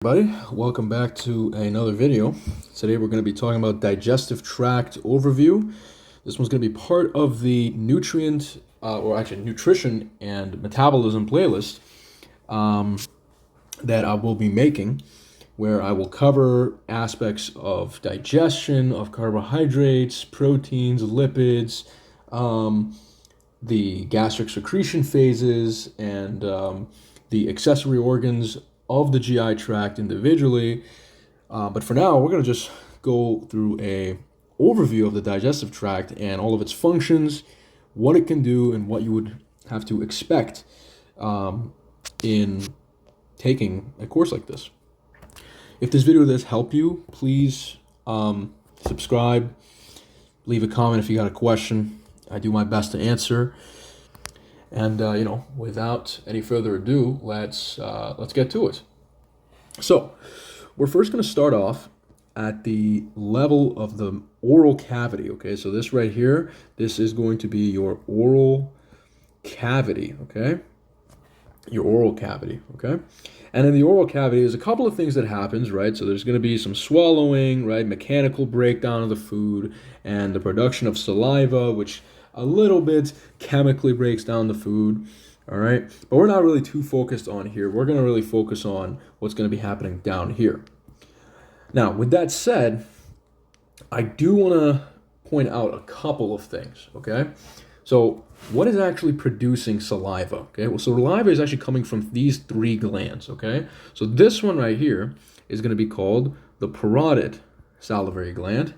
Everybody, welcome back to another video. Today we're going to be talking about digestive tract overview. This one's going to be part of the nutrition and metabolism playlist that I will be making, where I will cover aspects of digestion, of carbohydrates, proteins, lipids, the gastric secretion phases, and the accessory organs of the GI tract individually. But for now, we're going to just go through a overview of the digestive tract and all of its functions, what it can do, and what you would have to expect in taking a course like this. If this video does help you, please subscribe, leave a comment if you got a question. I do my best to answer. And without any further ado, let's get to it. So, we're first going to start off at the level of the oral cavity. Okay, so this right here, this is going to be your oral cavity. Okay, your oral cavity. Okay, and in the oral cavity, there's a couple of things that happens, right? So there's going to be some swallowing, right? Mechanical breakdown of the food, and the production of saliva, which a little bit chemically breaks down the food, all right? But we're not really too focused on here. We're going to really focus on what's going to be happening down here. Now, with that said, I do want to point out a couple of things, okay? So what is actually producing saliva, okay? Well, so saliva is actually coming from these three glands, okay? So this one right here is going to be called the parotid salivary gland.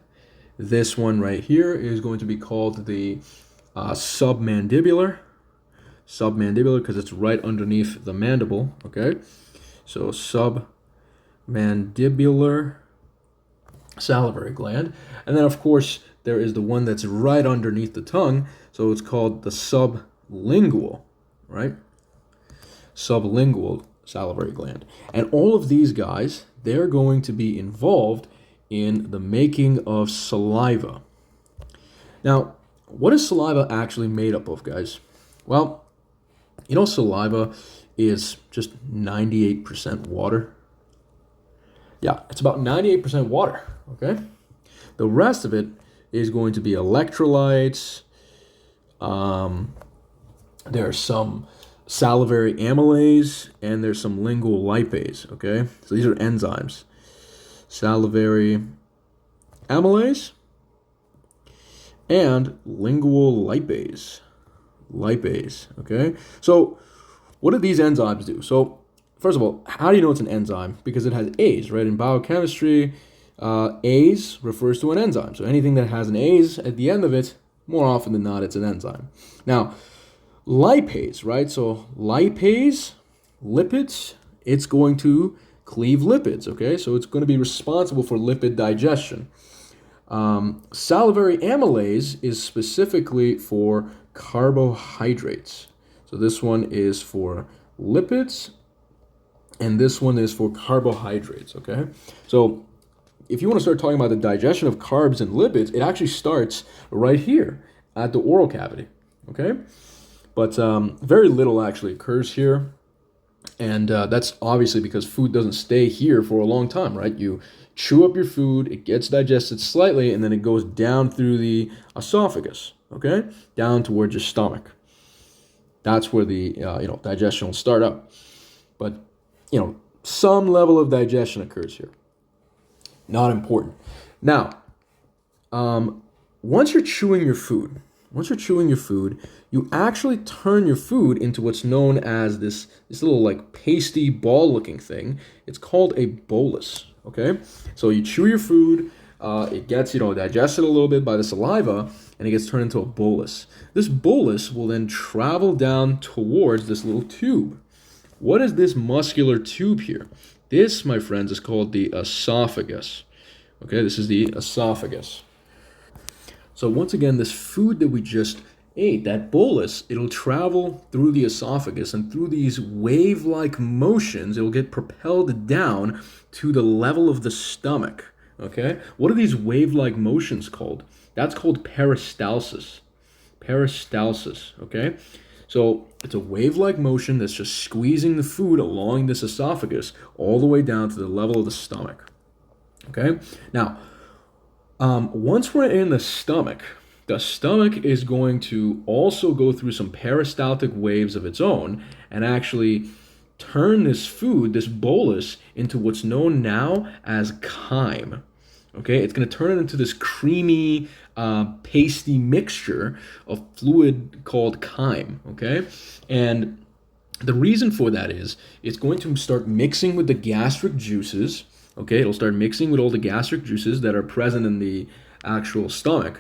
This one right here is going to be called the submandibular because it's right underneath the mandible, okay? So submandibular salivary gland. And then, of course, there is the one that's right underneath the tongue, so it's called the sublingual, right? Sublingual salivary gland. And all of these guys, they're going to be involved in the making of saliva. Now, what is saliva actually made up of, guys? Well, saliva is just 98% water. Yeah, it's about 98% water, okay? The rest of it is going to be electrolytes. There's some salivary amylase, and there's some lingual lipase, okay? So these are enzymes. Salivary amylase and lingual lipase. Okay? So what do these enzymes do? So first of all, how do you know it's an enzyme? Because it has A's, right? In biochemistry, A's refers to an enzyme. So anything that has an A's at the end of it, more often than not, it's an enzyme. Now, lipase, right? So lipase, lipids, it's going to cleave lipids, okay? So it's going to be responsible for lipid digestion. Salivary amylase is specifically for carbohydrates. So this one is for lipids, and this one is for carbohydrates, okay? So if you want to start talking about the digestion of carbs and lipids, it actually starts right here at the oral cavity, okay? But very little actually occurs here. And that's obviously because food doesn't stay here for a long time, right? You chew up your food, it gets digested slightly, and then it goes down through the esophagus, okay? Down towards your stomach. That's where the digestion will start up. But, some level of digestion occurs here. Not important. Now, once you're chewing your food, you actually turn your food into what's known as this little like pasty ball looking thing. It's called a bolus, okay? So you chew your food, it gets, digested a little bit by the saliva, and it gets turned into a bolus. This bolus will then travel down towards this little tube. What is this muscular tube here? This, my friends, is called the esophagus. Okay, this is the esophagus. So once again, this food that we just ate, that bolus, it'll travel through the esophagus, and through these wave-like motions, it'll get propelled down to the level of the stomach, okay? What are these wave-like motions called? That's called peristalsis. Peristalsis, okay? So it's a wave-like motion that's just squeezing the food along this esophagus all the way down to the level of the stomach. Okay? Now, once we're in the stomach is going to also go through some peristaltic waves of its own and actually turn this food, this bolus, into what's known now as chyme. Okay, it's going to turn it into this creamy, pasty mixture of fluid called chyme. Okay, and the reason for that is it's going to start mixing with the gastric juices. Okay, it'll start mixing with all the gastric juices that are present in the actual stomach,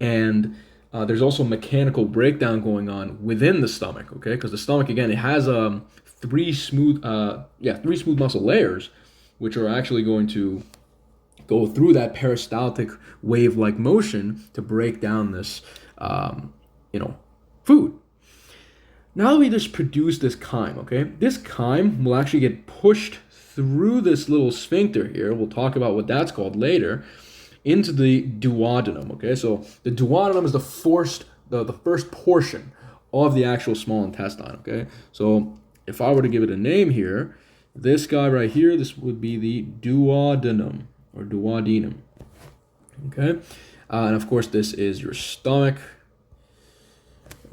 and there's also mechanical breakdown going on within the stomach. Okay, because the stomach, again, it has three smooth muscle layers, which are actually going to go through that peristaltic wave-like motion to break down this, food. Now that we just produce this chyme, okay, this chyme will actually get pushed through this little sphincter here. We'll talk about what that's called later, into the duodenum. Okay, so the duodenum is the first portion of the actual small intestine. Okay, so if I were to give it a name here, this guy right here, this would be the duodenum or duodenum. Okay, and of course this is your stomach.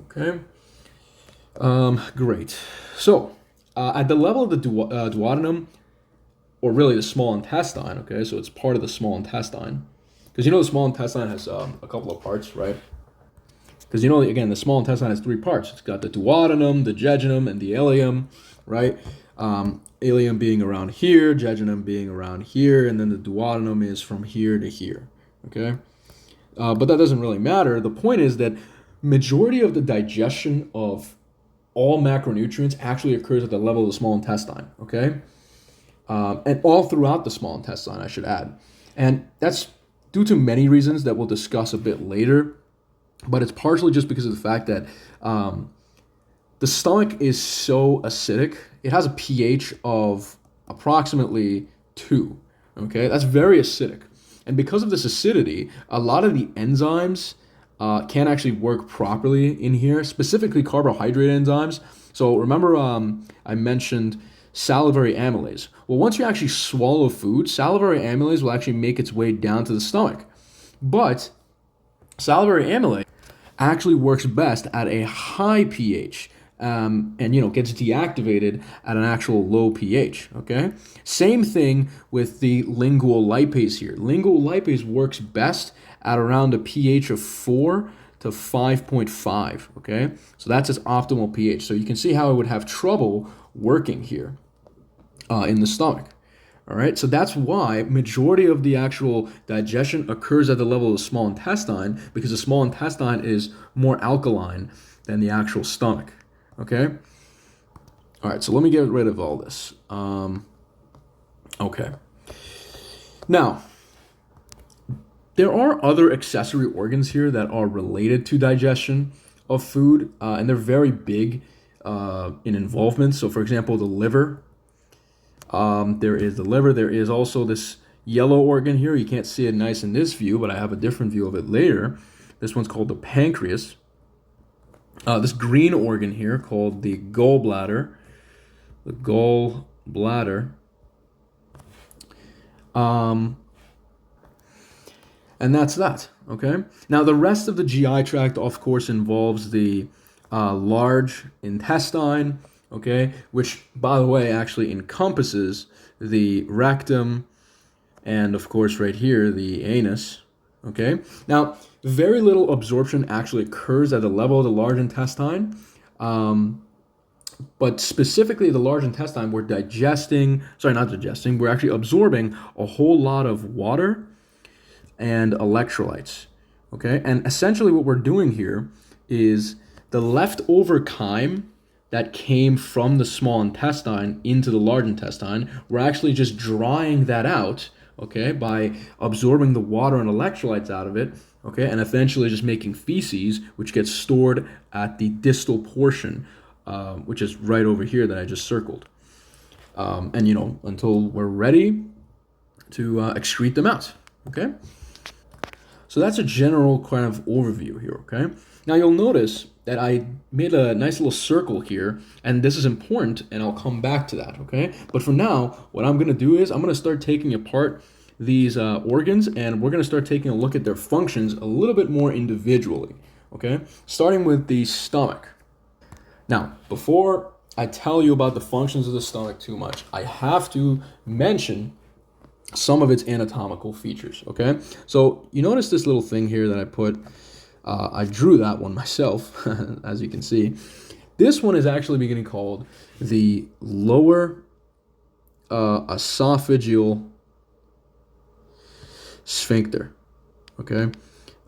Okay, great. So at the level of the duodenum, or really the small intestine. Okay, so it's part of the small intestine, because the small intestine has a couple of parts, right? Because again, the small intestine has three parts. It's got the duodenum, the jejunum, and the ileum, right? Ileum being around here, jejunum being around here, and then the duodenum is from here to here. Okay, but that doesn't really matter. The point is that majority of the digestion of all macronutrients actually occurs at the level of the small intestine. Okay, and all throughout the small intestine, I should add, and that's due to many reasons that we'll discuss a bit later. But it's partially just because of the fact that the stomach is so acidic. It has a pH of approximately 2. Okay, that's very acidic. And because of this acidity, a lot of the enzymes can't actually work properly in here, specifically carbohydrate enzymes. So remember I mentioned salivary amylase. Well, once you actually swallow food, salivary amylase will actually make its way down to the stomach. But salivary amylase actually works best at a high pH, and gets deactivated at an actual low pH. Okay, same thing with the lingual lipase here. Lingual lipase works best at around a pH of 4 to 5.5. Okay, so that's its optimal pH. So you can see how it would have trouble working here in the stomach. All right, so that's why majority of the actual digestion occurs at the level of the small intestine, because the small intestine is more alkaline than the actual stomach. Okay, all right, so let me get rid of all this. Okay, now there are other accessory organs here that are related to digestion of food, and they're very big in involvement. So, for example, the liver. There is the liver. There is also this yellow organ here. You can't see it nice in this view, but I have a different view of it later. This one's called the pancreas. This green organ here called the gallbladder. The gallbladder. And that's that. Okay. Now the rest of the GI tract, of course, involves the large intestine. Okay, which, by the way, actually encompasses the rectum and, of course, right here, the anus. Okay, now very little absorption actually occurs at the level of the large intestine, but specifically the large intestine, we're we're actually absorbing a whole lot of water and electrolytes. Okay, and essentially what we're doing here is the leftover chyme that came from the small intestine into the large intestine, we're actually just drying that out, okay, by absorbing the water and electrolytes out of it, okay, and eventually just making feces, which gets stored at the distal portion, which is right over here that I just circled. And, until we're ready to excrete them out, okay? So that's a general kind of overview here, okay? Now you'll notice that I made a nice little circle here, and this is important, and I'll come back to that, okay? But for now, what I'm gonna do is I'm gonna start taking apart these organs, and we're gonna start taking a look at their functions a little bit more individually, okay? Starting with the stomach. Now, before I tell you about the functions of the stomach too much, I have to mention some of its anatomical features, okay? So you notice this little thing here that I put, I drew that one myself, as you can see. This one is actually beginning called the lower esophageal sphincter, okay?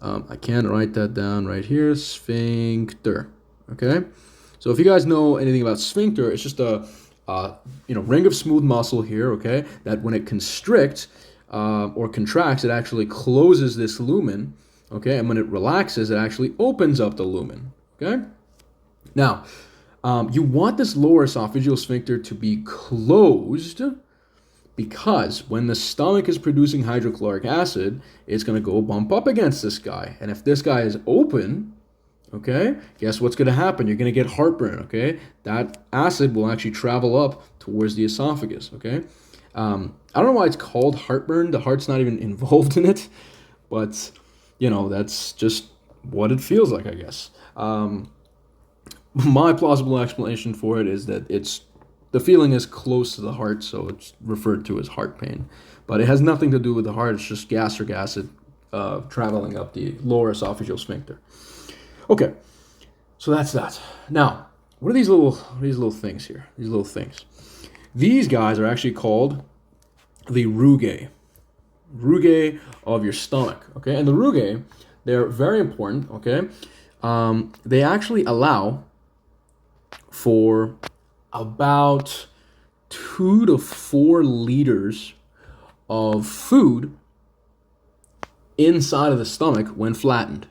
I can write that down right here, sphincter, okay? So if you guys know anything about sphincter, it's just a ring of smooth muscle here, okay, that when it constricts or contracts, it actually closes this lumen, okay, and when it relaxes, it actually opens up the lumen, okay? Now, you want this lower esophageal sphincter to be closed because when the stomach is producing hydrochloric acid, it's going to go bump up against this guy, and if this guy is open, okay, guess what's going to happen? You're going to get heartburn, okay? That acid will actually travel up towards the esophagus, okay? I don't know why it's called heartburn. The heart's not even involved in it, but, you know, that's just what it feels like, I guess. My plausible explanation for it is that the feeling is close to the heart, so it's referred to as heart pain. But it has nothing to do with the heart. It's just gastric acid traveling up the lower esophageal sphincter. Okay, so that's that. Now, what are these little things here? These little things. These guys are actually called the rugae of your stomach. Okay, and the rugae, they're very important. Okay, they actually allow for about 2 to 4 liters of food inside of the stomach when flattened.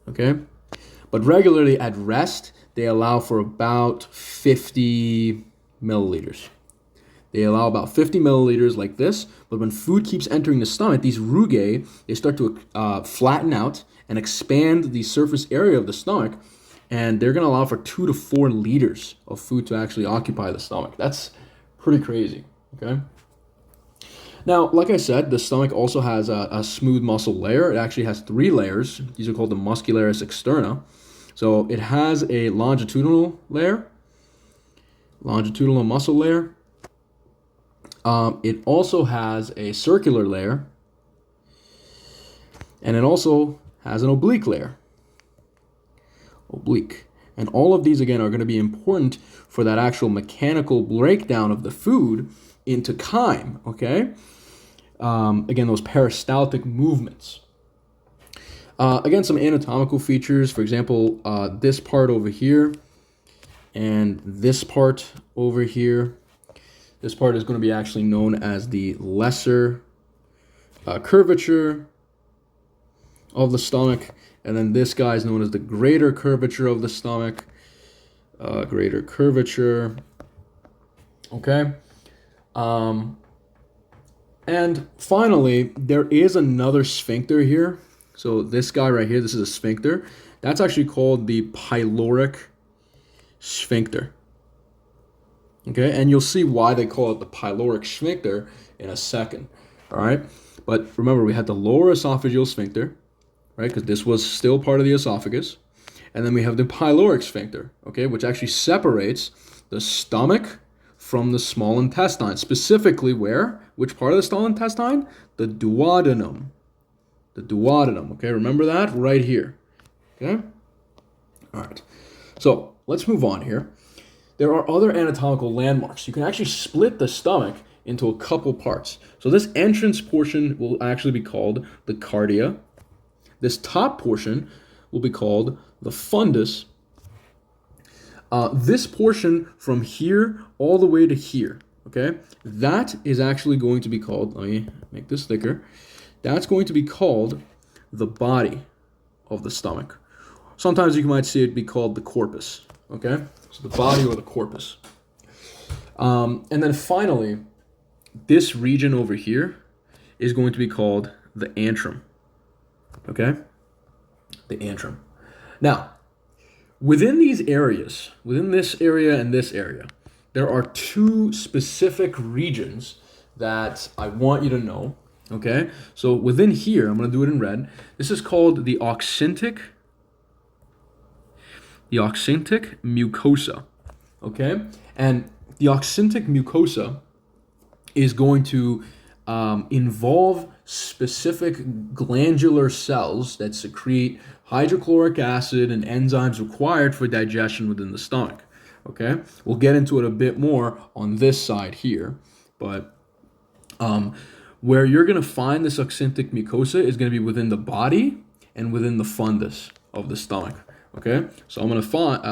Okay? But regularly at rest, they allow for about 50 milliliters. They allow about 50 milliliters like this, but when food keeps entering the stomach, these rugae, they start to flatten out and expand the surface area of the stomach, and they're going to allow for 2 to 4 liters of food to actually occupy the stomach. That's pretty crazy, okay? Now, like I said, the stomach also has a smooth muscle layer. It actually has 3 layers. These are called the muscularis externa. So it has a longitudinal layer, longitudinal muscle layer. It also has a circular layer, and it also has an oblique layer. Oblique. And all of these, again, are going to be important for that actual mechanical breakdown of the food into chyme, okay? Again, those peristaltic movements. Again, some anatomical features. For example, this part over here and this part over here. This part is going to be actually known as the lesser curvature of the stomach. And then this guy is known as the greater curvature of the stomach. Greater curvature. Okay. And finally, there is another sphincter here. So this guy right here, this is a sphincter. That's actually called the pyloric sphincter. Okay, and you'll see why they call it the pyloric sphincter in a second. All right, but remember, we had the lower esophageal sphincter, right? Because this was still part of the esophagus. And then we have the pyloric sphincter, okay, which actually separates the stomach from the small intestine. Specifically where? Which part of the small intestine? The duodenum. The duodenum, okay? Remember that? Right here, okay? All right, so let's move on here. There are other anatomical landmarks. You can actually split the stomach into a couple parts. So this entrance portion will actually be called the cardia. This top portion will be called the fundus. This portion from here all the way to here, okay, that is actually going to be called, let me make this thicker, that's going to be called the body of the stomach. Sometimes you might see it be called the corpus, okay, so the body or the corpus. And then finally, this region over here is going to be called the antrum, okay? The antrum. Now, within these areas, within this area and this area, there are two specific regions that I want you to know, okay? So within here, I'm going to do it in red. This is called the oxyntic mucosa, okay? And the oxyntic mucosa is going to involve specific glandular cells that secrete hydrochloric acid and enzymes required for digestion within the stomach. Okay, we'll get into it a bit more on this side here, but where you're going to find this oxyntic mucosa is going to be within the body and within the fundus of the stomach. Okay, so I'm going to find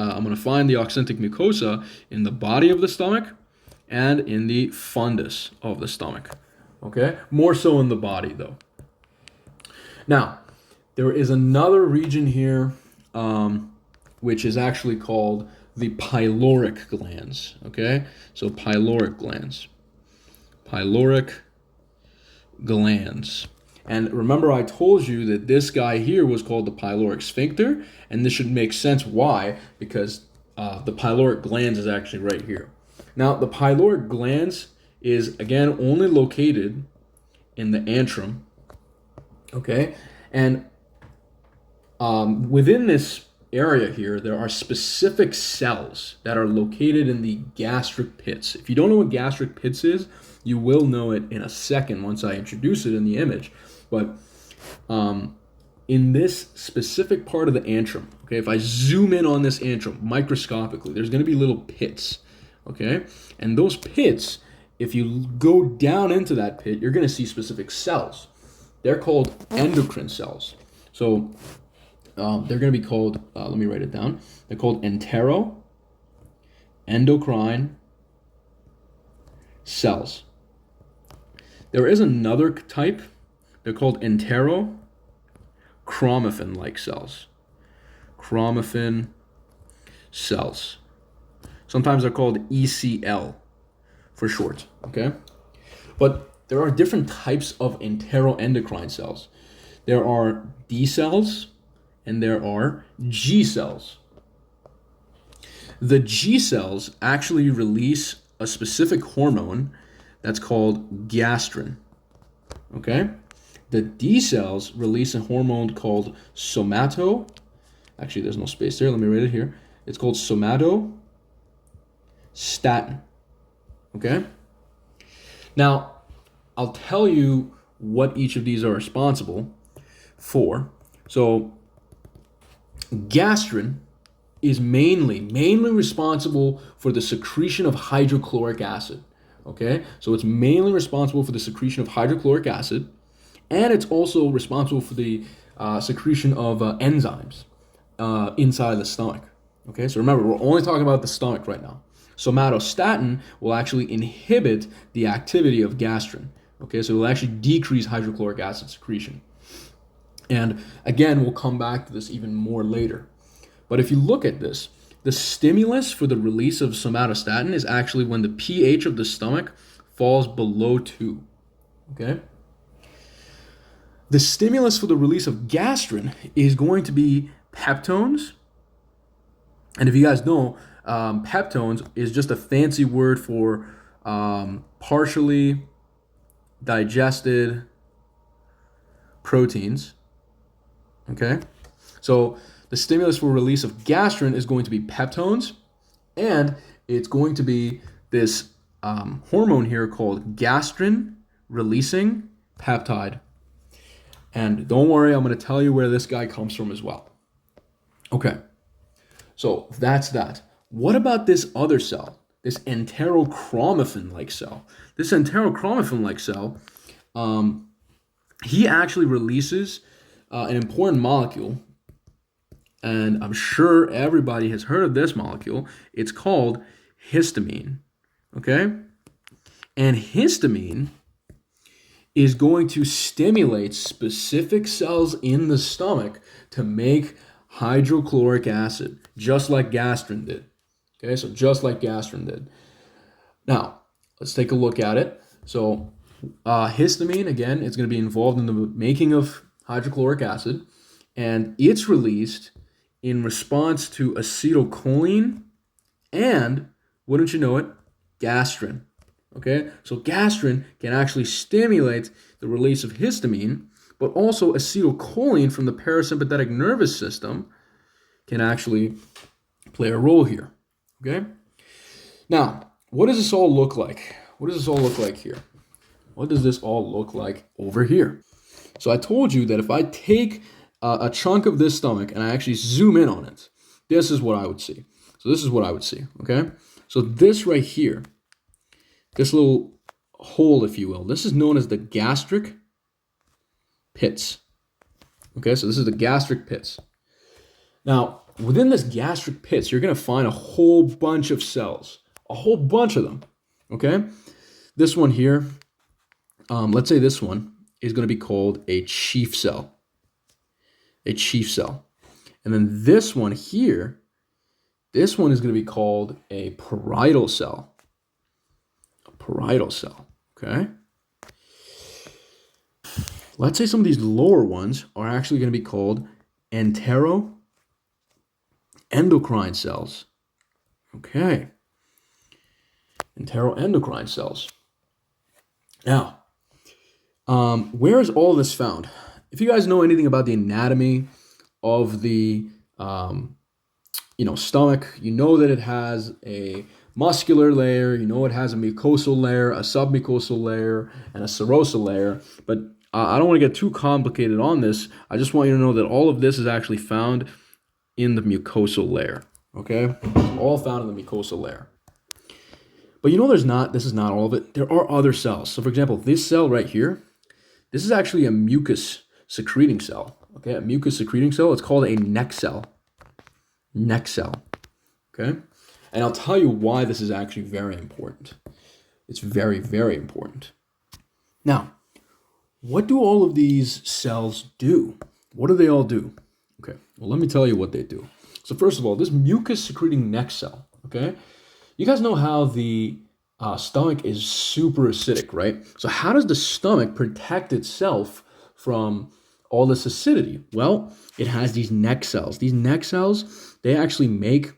the oxyntic mucosa in the body of the stomach and in the fundus of the stomach. Okay, more so in the body though. Now, there is another region here, which is actually called the pyloric glands. Okay, so pyloric glands. And remember, I told you that this guy here was called the pyloric sphincter, and this should make sense why, because the pyloric glands is actually right here. Now, the pyloric glands is, again, only located in the antrum, okay? And within this area here, there are specific cells that are located in the gastric pits. If you don't know what gastric pits is, you will know it in a second once I introduce it in the image. But in this specific part of the antrum, okay, if I zoom in on this antrum microscopically, there's going to be little pits, okay? And those pits, if you go down into that pit, you're going to see specific cells. They're called endocrine cells. So they're going to be called, let me write it down. They're called enteroendocrine cells. There is another type. They're called enterochromaffin-like cells. Chromaffin cells. Sometimes they're called ECL for short, okay? But there are different types of enteroendocrine cells. There are D cells and there are G cells. The G cells actually release a specific hormone that's called gastrin, okay? The D cells release a hormone called actually there's no space there, let me write it here. It's called somatostatin, okay? Now, I'll tell you what each of these are responsible for. So, gastrin is mainly responsible for the secretion of hydrochloric acid, okay? So it's mainly responsible for the secretion of hydrochloric acid, and it's also responsible for the secretion of enzymes inside the stomach, okay? So remember, we're only talking about the stomach right now. Somatostatin will actually inhibit the activity of gastrin, okay? So it will actually decrease hydrochloric acid secretion. And again, we'll come back to this even more later. But if you look at this, the stimulus for the release of somatostatin is actually when the pH of the stomach falls below 2, okay? The stimulus for the release of gastrin is going to be peptones. And if you guys know, peptones is just a fancy word for partially digested proteins, okay? So the stimulus for release of gastrin is going to be peptones, and it's going to be this hormone here called gastrin-releasing peptide. And don't worry, I'm going to tell you where this guy comes from as well. Okay, so that's that. What about this other cell, this enterochromaffin-like cell? This enterochromaffin-like cell, he actually releases an important molecule, and I'm sure everybody has heard of this molecule. It's called histamine, okay? And histamine is going to stimulate specific cells in the stomach to make hydrochloric acid, just like gastrin did. Okay, so just like gastrin did. Now, let's take a look at it. So histamine, again, it's going to be involved in the making of hydrochloric acid. and it's released in response to acetylcholine and, wouldn't you know it, gastrin. Okay, so gastrin can actually stimulate the release of histamine, but also acetylcholine from the parasympathetic nervous system can actually play a role here. Okay, now what does this all look like? What does this all look like here? What does this all look like over here? So I told you that if I take a chunk of this stomach and I actually zoom in on it, this is what I would see. So this is what I would see, okay? So this right here, this little hole, if you will, this is known as the gastric pits. Okay, so this is the gastric pits. Now, within this gastric pits, you're going to find a whole bunch of cells, a whole bunch of them, okay? This one here, let's say this one is going to be called a chief cell. A chief cell. And then this one here, this one is going to be called a parietal cell. A parietal cell, okay? Let's say some of these lower ones are actually going to be called enteroendocrine cells. Okay. Enteroendocrine cells. Now, where is all this found? If you guys know anything about the anatomy of the stomach, you know that it has a muscular layer, you know it has a mucosal layer, a submucosal layer, and a serosal layer. But I don't want to get too complicated on this. I just want you to know that all of this is actually found in the mucosal layer. Okay, it's all found in the mucosal layer. But you know, this is not all of it. There are other cells. So for example, this cell right here, this is actually a mucus secreting cell. Okay, a mucus secreting cell. It's called a neck cell. Neck cell. Okay, and I'll tell you why this is actually very important. It's very, very important. Now, what do all of these cells do? What do they all do? Okay, well, let me tell you what they do. So first of all, this mucus secreting neck cell, okay? You guys know how the stomach is super acidic, right? So how does the stomach protect itself from all this acidity? Well, it has these neck cells. These neck cells, they actually make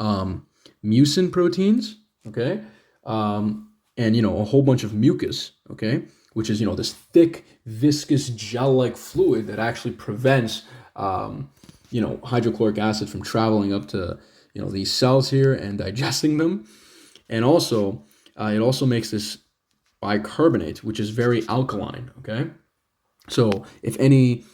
mucin proteins, okay? And, a whole bunch of mucus, okay? Which is, this thick, viscous, gel-like fluid that actually prevents, hydrochloric acid from traveling up to, these cells here and digesting them. And also, it also makes this bicarbonate, which is very alkaline, okay? So if any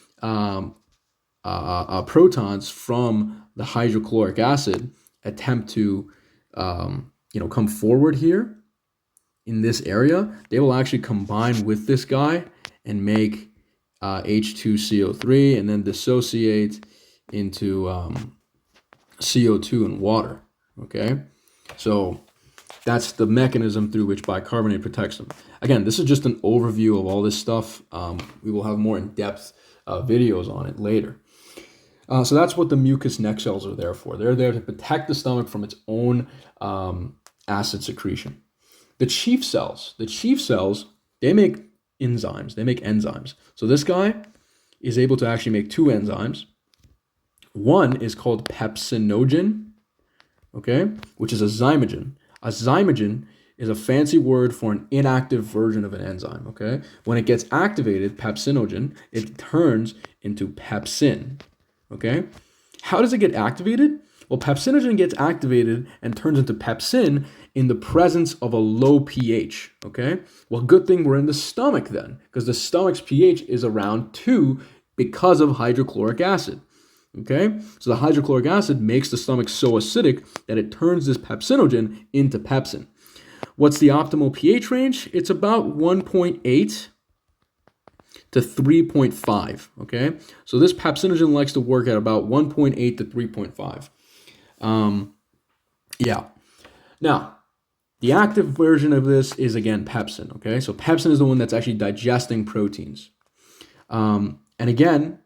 protons from the hydrochloric acid attempt to, come forward here in this area, they will actually combine with this guy and make H2CO3 and then dissociate into CO2 and water, okay? So that's the mechanism through which bicarbonate protects them. Again, this is just an overview of all this stuff. We will have more in-depth videos on it later. So that's what the mucus neck cells are there for. They're there to protect the stomach from its own acid secretion. The chief cells, they make enzymes. So this guy is able to actually make two enzymes. One is called pepsinogen, okay, which is a zymogen. A zymogen is a fancy word for an inactive version of an enzyme, okay? When it gets activated, pepsinogen, it turns into pepsin, okay? How does it get activated? Well, pepsinogen gets activated and turns into pepsin in the presence of a low pH, okay? Well, good thing we're in the stomach then, because the stomach's pH is around 2 because of hydrochloric acid. Okay, so the hydrochloric acid makes the stomach so acidic that it turns this pepsinogen into pepsin. What's the optimal pH range? It's about 1.8 to 3.5. Okay, so this pepsinogen likes to work at about 1.8 to 3.5. Yeah. Now, the active version of this is again pepsin. Okay, so pepsin is the one that's actually digesting proteins. And again,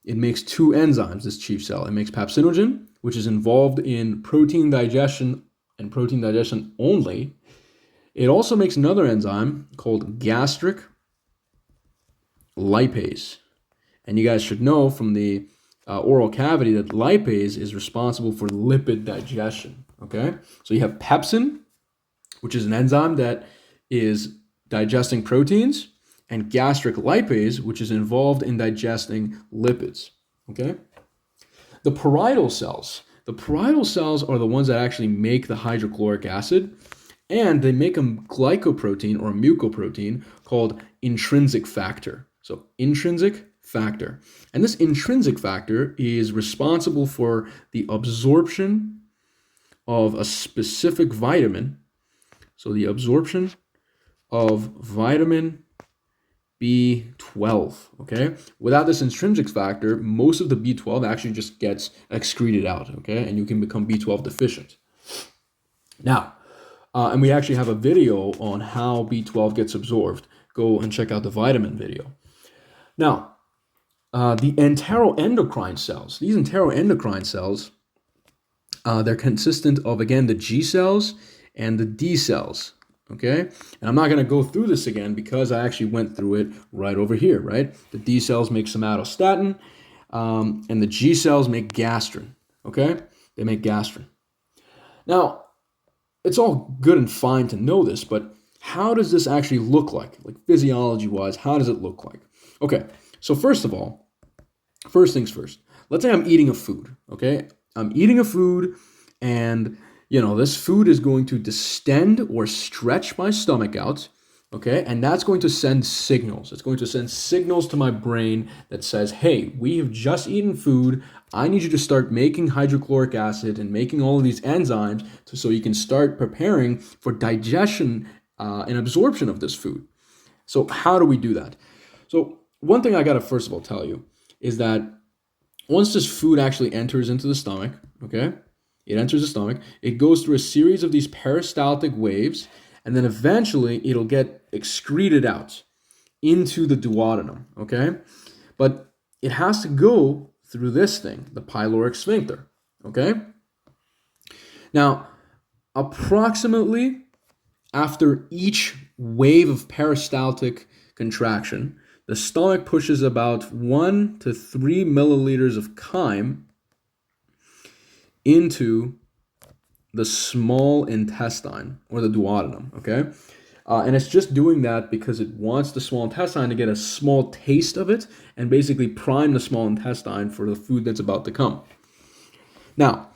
it makes two enzymes, this chief cell. It makes pepsinogen, which is involved in protein digestion and protein digestion only. It also makes another enzyme called gastric lipase. And you guys should know from the oral cavity that lipase is responsible for lipid digestion, okay? So you have pepsin, which is an enzyme that is digesting proteins, and gastric lipase, which is involved in digesting lipids, okay? The parietal cells. The parietal cells are the ones that actually make the hydrochloric acid, and they make a glycoprotein or a mucoprotein called intrinsic factor. So intrinsic factor. And this intrinsic factor is responsible for the absorption of a specific vitamin. So the absorption of vitamin B12, okay? Without this intrinsic factor, most of the B12 actually just gets excreted out, okay? And you can become B12 deficient. Now, and we actually have a video on how B12 gets absorbed. Go and check out the vitamin video. Now, the enteroendocrine cells. These enteroendocrine cells, they're consistent of, again, the G cells and the D cells, okay? And I'm not going to go through this again because I actually went through it right over here, right? The D cells make somatostatin, and the G cells make gastrin, okay? They make gastrin. Now, it's all good and fine to know this, but how does this actually look like? Like physiology-wise, how does it look like? Okay, so first of all, first things first. Let's say I'm eating a food, okay? I'm eating a food, and, this food is going to distend or stretch my stomach out, okay? And that's going to send signals. It's going to send signals to my brain that says, hey, we have just eaten food. I need you to start making hydrochloric acid and making all of these enzymes so you can start preparing for digestion and absorption of this food. So how do we do that? So one thing I got to first of all tell you is that once this food actually enters into the stomach, okay, it enters the stomach, it goes through a series of these peristaltic waves, and then eventually it'll get excreted out into the duodenum, okay? But it has to go through this thing, the pyloric sphincter, okay? Now, approximately after each wave of peristaltic contraction, the stomach pushes about 1 to 3 milliliters of chyme into the small intestine or the duodenum, okay? And it's just doing that because it wants the small intestine to get a small taste of it and basically prime the small intestine for the food that's about to come. Now,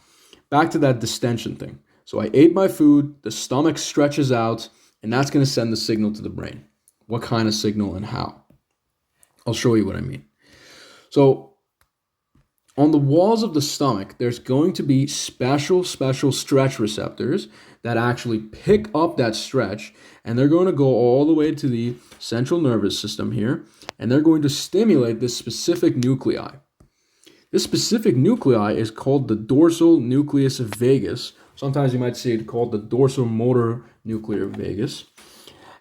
back to that distension thing. So I ate my food, the stomach stretches out, and that's going to send the signal to the brain. What kind of signal and how? I'll show you what I mean. So on the walls of the stomach, there's going to be special stretch receptors that actually pick up that stretch, and they're going to go all the way to the central nervous system here, and they're going to stimulate this specific nuclei. This specific nuclei is called the dorsal nucleus vagus. Sometimes you might see it called the dorsal motor nuclear vagus.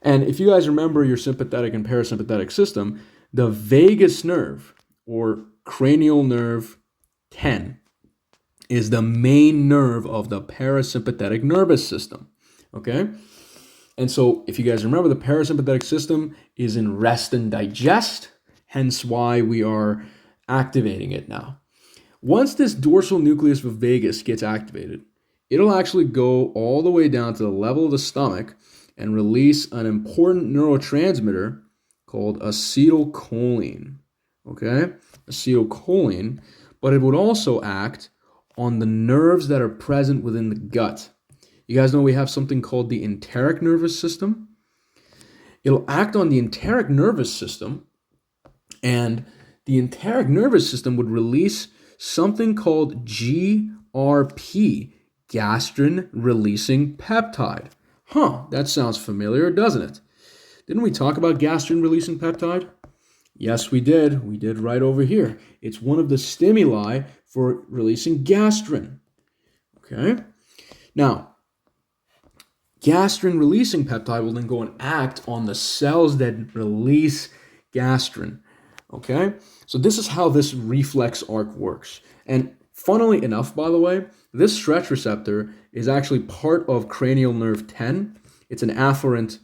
And if you guys remember your sympathetic and parasympathetic system, the vagus nerve, or cranial nerve 10, is the main nerve of the parasympathetic nervous system, okay? And so if you guys remember, the parasympathetic system is in rest and digest, hence why we are activating it now. Once this dorsal nucleus vagus gets activated, it'll actually go all the way down to the level of the stomach and release an important neurotransmitter called acetylcholine, okay? Acetylcholine, but it would also act on the nerves that are present within the gut. You guys know we have something called the enteric nervous system. It'll act on the enteric nervous system, and the enteric nervous system would release something called GRP, gastrin-releasing peptide. That sounds familiar, doesn't it? Didn't we talk about gastrin-releasing peptide? Yes, we did. We did right over here. It's one of the stimuli for releasing gastrin. Okay? Now, gastrin-releasing peptide will then go and act on the cells that release gastrin. Okay? So this is how this reflex arc works. And funnily enough, by the way, this stretch receptor is actually part of cranial nerve 10. It's an afferent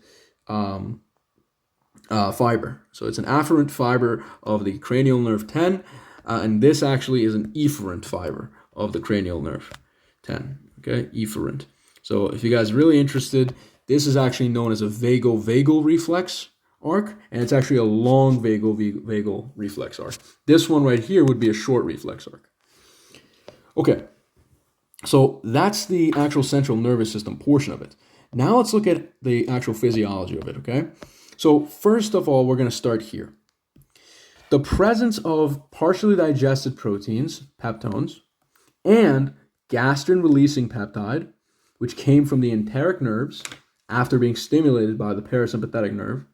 fiber. So it's an afferent fiber of the cranial nerve 10, and this actually is an efferent fiber of the cranial nerve 10. Okay, efferent. So if you guys are really interested, this is actually known as a vagovagal reflex arc, and it's actually a long vagal reflex arc. This one right here would be a short reflex arc. Okay, so that's the actual central nervous system portion of it. Now let's look at the actual physiology of it, okay? So first of all, we're going to start here. The presence of partially digested proteins, peptones, and gastrin-releasing peptide, which came from the enteric nerves after being stimulated by the parasympathetic nerve,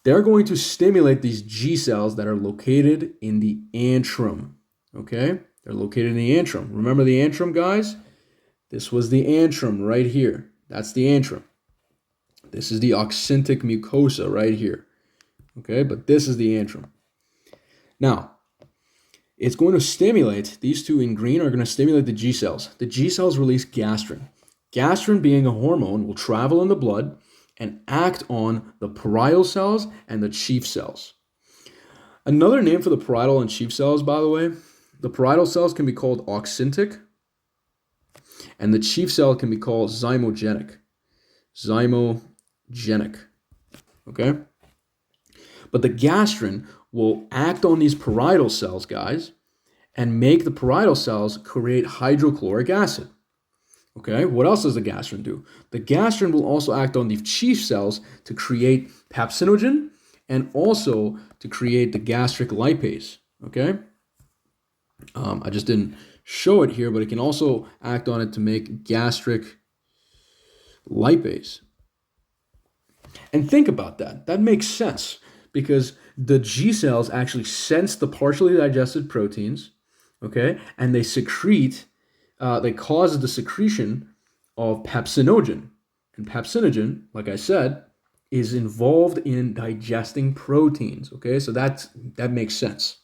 they're going to stimulate these G cells that are located in the antrum, okay? They're located in the antrum. Remember the antrum, guys? This was the antrum right here. That's the antrum. This is the oxyntic mucosa right here, okay? But this is the antrum. Now, it's going to stimulate, these two in green are going to stimulate the G cells. The G cells release gastrin. Gastrin, being a hormone, will travel in the blood and act on the parietal cells and the chief cells. Another name for the parietal and chief cells, by the way, the parietal cells can be called oxyntic, and the chief cell can be called zymogenic. Zymogenic, okay? But the gastrin will act on these parietal cells, guys, and make the parietal cells create hydrochloric acid. Okay, what else does the gastrin do? The gastrin will also act on the chief cells to create pepsinogen and also to create the gastric lipase. Okay, I just didn't show it here, but it can also act on it to make gastric lipase. And think about that. That makes sense because the G cells actually sense the partially digested proteins, okay, and they secrete. They cause the secretion of pepsinogen. And pepsinogen, like I said, is involved in digesting proteins. Okay, so that makes sense.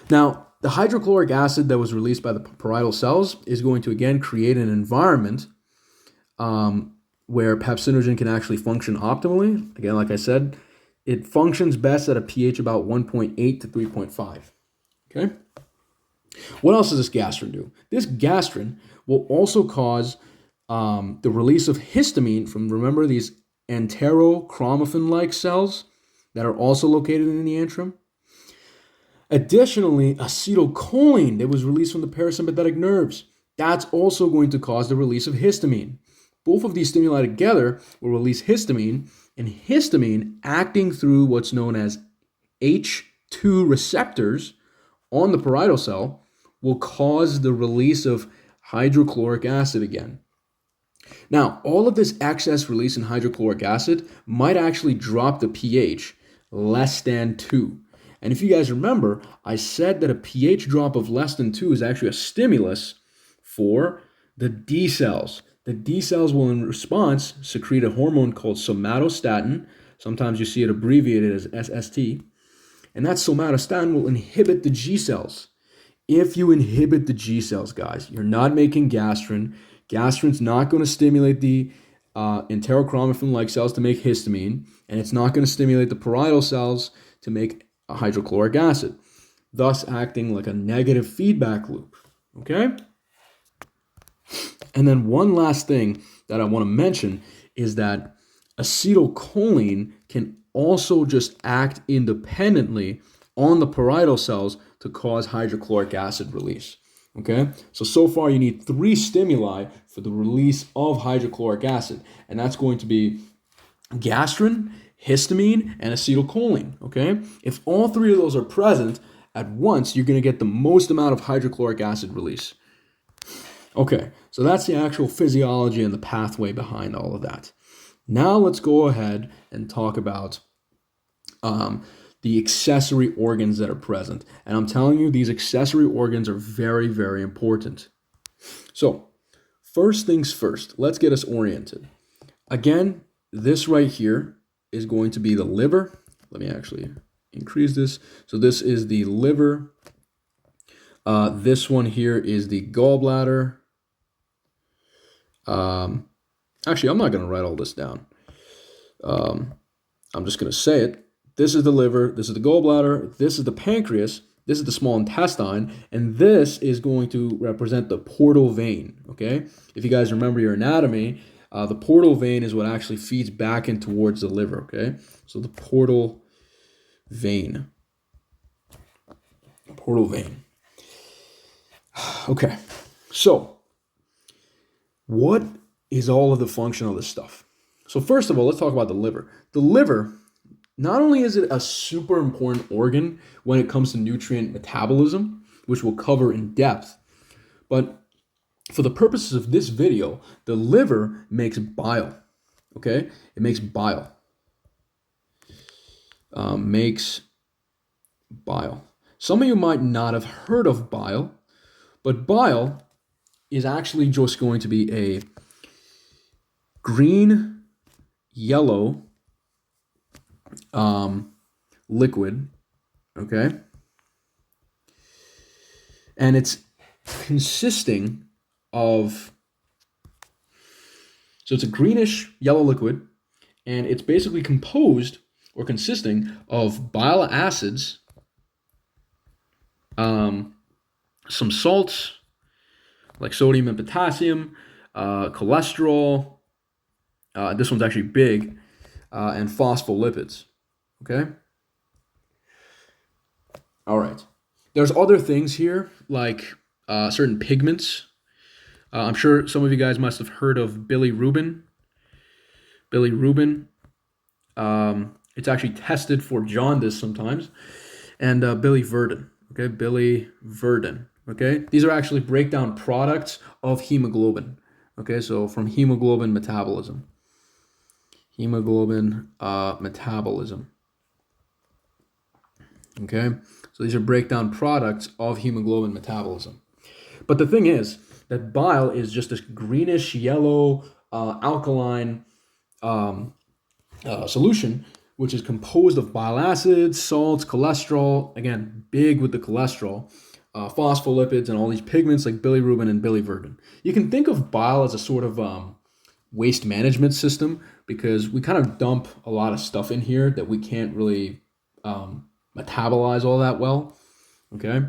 Now, the hydrochloric acid that was released by the parietal cells is going to again create an environment where pepsinogen can actually function optimally. Again, like I said, it functions best at a pH about 1.8 to 3.5. Okay. What else does this gastrin do? This gastrin will also cause the release of histamine from, remember, these enterochromaffin-like cells that are also located in the antrum. Additionally, acetylcholine that was released from the parasympathetic nerves, that's also going to cause the release of histamine. Both of these stimuli together will release histamine, and histamine acting through what's known as H2 receptors on the parietal cell will cause the release of hydrochloric acid again. Now, all of this excess release in hydrochloric acid might actually drop the pH less than 2. And if you guys remember, I said that a pH drop of less than 2 is actually a stimulus for the D cells. The D cells will, in response, secrete a hormone called somatostatin. Sometimes you see it abbreviated as SST. And that somatostatin will inhibit the G cells. If you inhibit the G cells, guys, you're not making gastrin. Gastrin's not going to stimulate the enterochromaffin-like cells to make histamine, and it's not going to stimulate the parietal cells to make hydrochloric acid, thus acting like a negative feedback loop. Okay? And then one last thing that I want to mention is that acetylcholine can also just act independently on the parietal cells to cause hydrochloric acid release. Okay, so far you need 3 stimuli for the release of hydrochloric acid, and that's going to be gastrin, histamine, and acetylcholine. Okay, if all 3 of those are present at once, you're going to get the most amount of hydrochloric acid release. Okay, so that's the actual physiology and the pathway behind all of that. Now let's go ahead and talk about the accessory organs that are present. And I'm telling you, these accessory organs are very, very important. So, first things first, let's get us oriented. Again, this right here is going to be the liver. Let me actually increase this. So this is the liver. This one here is the gallbladder. Actually, I'm not going to write all this down. I'm just going to say it. This is the liver, this is the gallbladder, this is the pancreas, this is the small intestine, and this is going to represent the portal vein, okay? If you guys remember your anatomy, the portal vein is what actually feeds back in towards the liver, okay? So the portal vein. Portal vein. Okay, so what is all of the function of this stuff? So first of all, let's talk about the liver. The liver, not only is it a super important organ when it comes to nutrient metabolism, which we'll cover in depth, but for the purposes of this video, the liver makes bile, okay? It makes bile. Makes bile. Some of you might not have heard of bile, but bile is actually just going to be a green, yellow liquid, okay? And it's consisting of, so it's a greenish yellow liquid, and it's basically composed or consisting of bile acids, some salts like sodium and potassium, cholesterol, this one's actually big, and phospholipids, okay? All right. There's other things here like certain pigments. I'm sure some of you guys must have heard of bilirubin. Bilirubin. It's actually tested for jaundice sometimes. And biliverdin. Okay, biliverdin. Okay, these are actually breakdown products of hemoglobin. Okay, so from hemoglobin metabolism. Hemoglobin metabolism. Okay, so these are breakdown products of hemoglobin metabolism. But the thing is that bile is just this greenish yellow alkaline solution, which is composed of bile acids, salts, cholesterol, again, big with the cholesterol, phospholipids, and all these pigments like bilirubin and biliverdin. You can think of bile as a sort of waste management system because we kind of dump a lot of stuff in here that we can't really metabolize all that well, okay?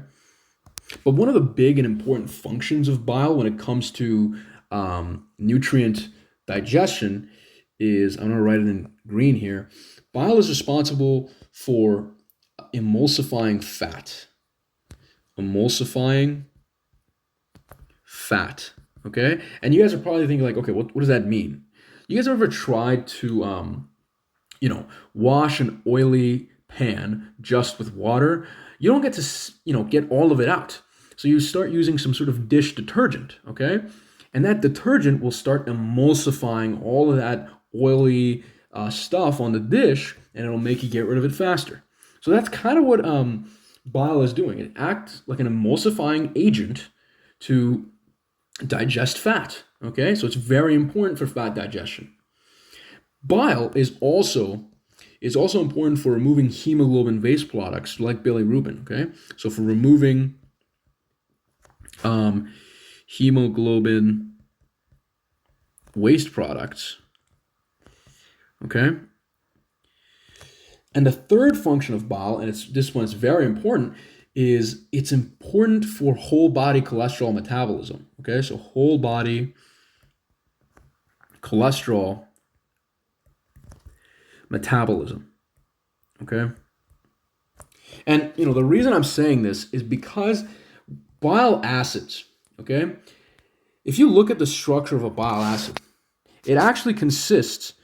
But one of the big and important functions of bile when it comes to nutrient digestion is, I'm going to write it in green here, bile is responsible for emulsifying fat. Emulsifying fat, okay? And you guys are probably thinking like, okay, what does that mean? You guys ever tried to, wash an oily pan just with water? You don't get to, get all of it out. So you start using some sort of dish detergent, okay? And that detergent will start emulsifying all of that oily stuff on the dish, and it'll make you get rid of it faster. So that's kind of what bile is doing. It acts like an emulsifying agent to digest fat, okay? So it's very important for fat digestion. Bile is also important for removing hemoglobin waste products like bilirubin, okay? So for removing hemoglobin waste products, okay? And the third function of bile, and this one is very important, is it's important for whole body cholesterol metabolism, okay? So whole body cholesterol metabolism, okay? And, the reason I'm saying this is because bile acids, okay? If you look at the structure of a bile acid, it actually consists,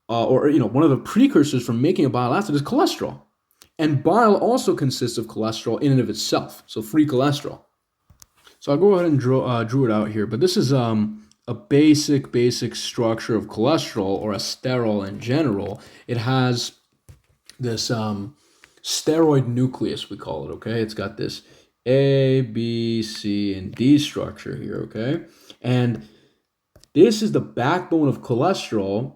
one of the precursors for making a bile acid is cholesterol. And bile also consists of cholesterol in and of itself, so free cholesterol. So I'll go ahead and drew it out here, but this is a basic structure of cholesterol, or a sterol in general. It has this steroid nucleus, we call it, okay? It's got this A, B, C, and D structure here, okay? And this is the backbone of cholesterol,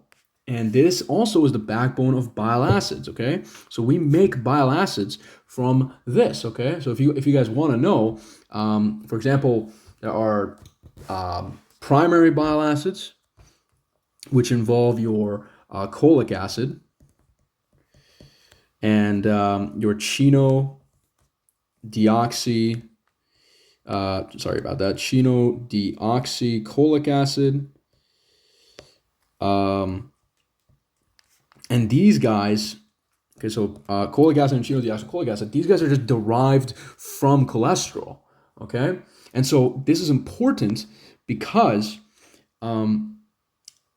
and this also is the backbone of bile acids, okay? So we make bile acids from this, okay? So if you guys want to know, for example, there are primary bile acids, which involve your cholic acid, and your chenodeoxy, sorry about that, chenodeoxycholic acid. And these guys, okay, so cholic acid and chenodeoxycholic acid, these guys are just derived from cholesterol, okay? And so this is important because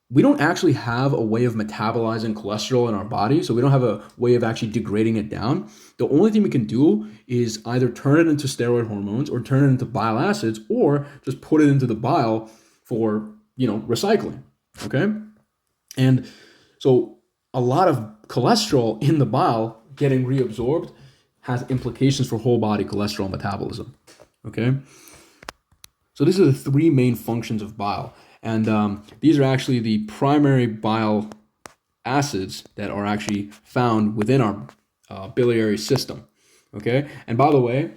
we don't actually have a way of metabolizing cholesterol in our body, so we don't have a way of actually degrading it down. The only thing we can do is either turn it into steroid hormones or turn it into bile acids or just put it into the bile for, recycling, okay? And so a lot of cholesterol in the bile getting reabsorbed has implications for whole body cholesterol metabolism, okay? So these are the three main functions of bile. And these are actually the primary bile acids that are actually found within our biliary system, okay? And by the way,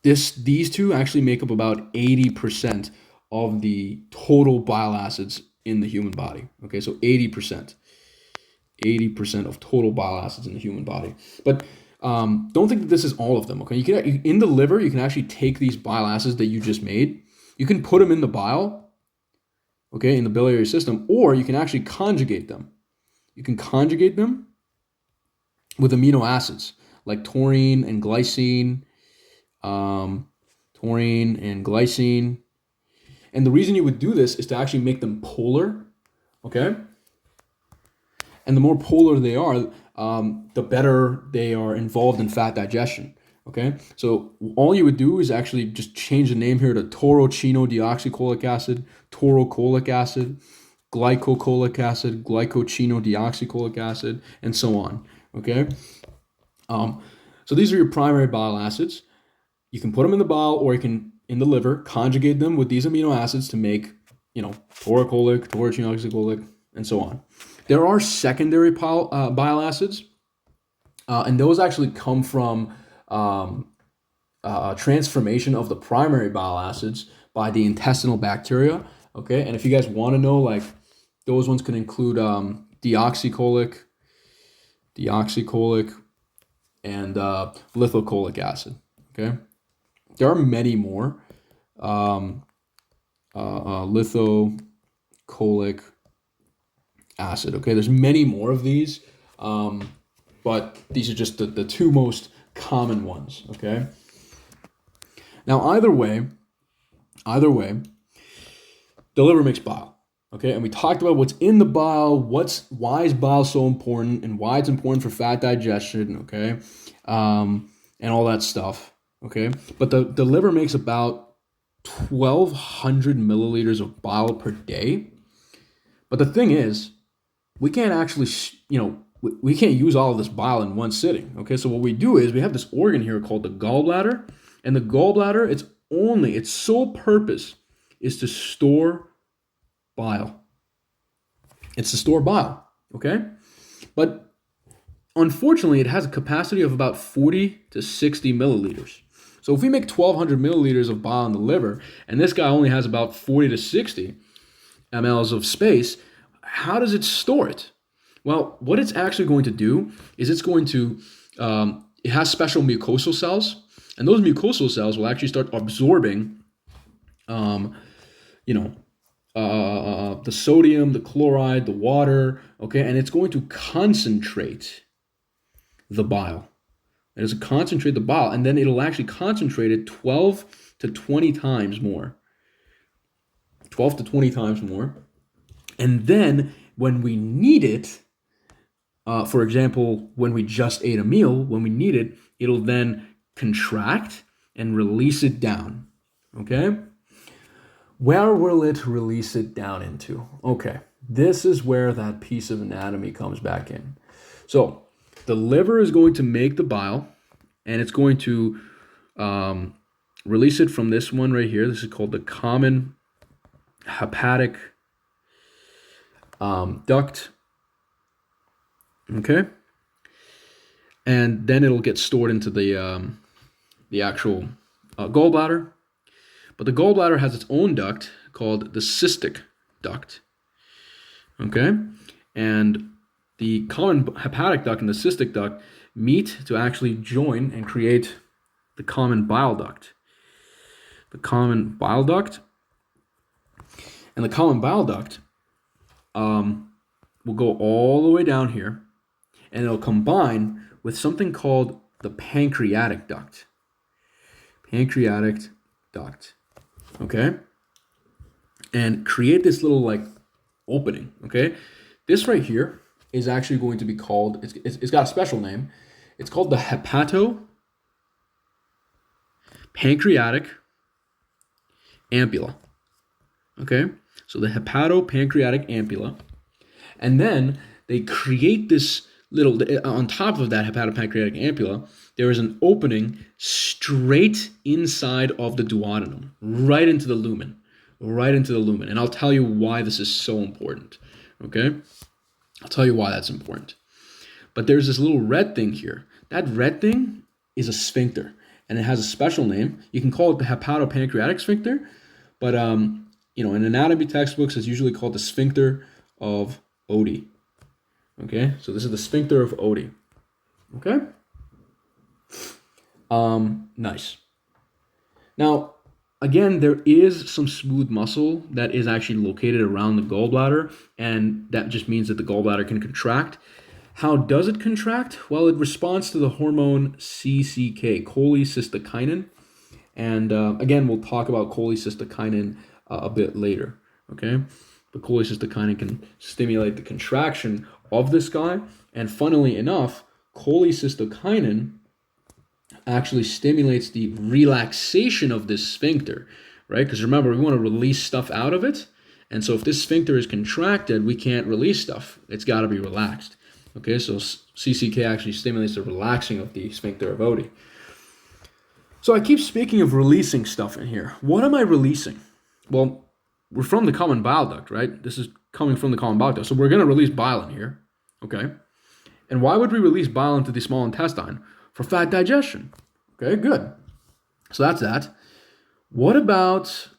these two actually make up about 80% of the total bile acids in the human body, okay? So 80% of total bile acids in the human body. But don't think that this is all of them, okay? In the liver, you can actually take these bile acids that you just made, you can put them in the bile, okay, in the biliary system, or you can actually conjugate them. You can conjugate them with amino acids like taurine and glycine. And the reason you would do this is to actually make them polar, okay? And the more polar they are, the better they are involved in fat digestion. Okay, so all you would do is actually just change the name here to taurochenodeoxycholic acid, taurocholic acid, glycocholic acid, glycochenodeoxycholic acid, and so on. Okay, so these are your primary bile acids. You can put them in the bile, or you can in the liver conjugate them with these amino acids to make, taurocholic, taurochenodeoxycholic, and so on. There are secondary bile acids, and those actually come from transformation of the primary bile acids by the intestinal bacteria. Okay, and if you guys want to know, like, those ones can include deoxycholic, and lithocholic acid. Okay, there are many more. Lithocholic acid. Okay, there's many more of these, but these are just the two most common ones. Okay. Now, either way, the liver makes bile. Okay, and we talked about what's in the bile, why is bile so important, and why it's important for fat digestion. Okay, and all that stuff. Okay, but the liver makes about 1,200 milliliters of bile per day. But the thing is, we can't actually, we can't use all of this bile in one sitting. Okay, so what we do is we have this organ here called the gallbladder, and the gallbladder, its sole purpose is to store bile. It's to store bile, okay? But unfortunately, it has a capacity of about 40 to 60 milliliters. So if we make 1,200 milliliters of bile in the liver, and this guy only has about 40 to 60 mLs of space, how does it store it? Well, what it's actually going to do is it has special mucosal cells, and those mucosal cells will actually start absorbing, the sodium, the chloride, the water, okay, and it's going to concentrate the bile. It'll concentrate the bile, and then it'll actually concentrate it 12 to 20 times more. 12 to 20 times more. And then when we need it, for example, when we just ate a meal, when we need it, it'll then contract and release it down. Okay? Where will it release it down into? Okay, this is where that piece of anatomy comes back in. So the liver is going to make the bile, and it's going to release it from this one right here. This is called the common hepatic duct. Okay, and then it'll get stored into the actual gallbladder. But the gallbladder has its own duct called the cystic duct. Okay, and the common hepatic duct and the cystic duct meet to actually join and create the common bile duct. The common bile duct. And the common bile duct will go all the way down here, and it'll combine with something called the pancreatic duct. Pancreatic duct. Okay? And create this little like opening. Okay? This right here is actually going to be called, it's got a special name. It's called the hepatopancreatic ampulla. Okay? So the hepatopancreatic ampulla. And then they create this little, on top of that hepatopancreatic ampulla, there is an opening straight inside of the duodenum, right into the lumen. Right into the lumen. And I'll tell you why this is so important. Okay? I'll tell you why that's important. But there's this little red thing here. That red thing is a sphincter, and it has a special name. You can call it the hepatopancreatic sphincter, but in anatomy textbooks, it's usually called the sphincter of Oddi. Okay, so this is the sphincter of Oddi. Okay, nice. Now, again, there is some smooth muscle that is actually located around the gallbladder, and that just means that the gallbladder can contract. How does it contract? Well, it responds to the hormone CCK, cholecystokinin. And again, we'll talk about cholecystokinin a bit later, okay? But cholecystokinin can stimulate the contraction of this guy. And funnily enough, cholecystokinin actually stimulates the relaxation of this sphincter, right? Because remember, we want to release stuff out of it. And so if this sphincter is contracted, we can't release stuff. It's got to be relaxed. Okay, so CCK actually stimulates the relaxing of the sphincter of Oddi. So I keep speaking of releasing stuff in here. What am I releasing? Well, we're from the common bile duct, right? This is coming from the common bile duct. So we're going to release bile in here, okay? And why would we release bile into the small intestine? For fat digestion. Okay, good. So that's that. What about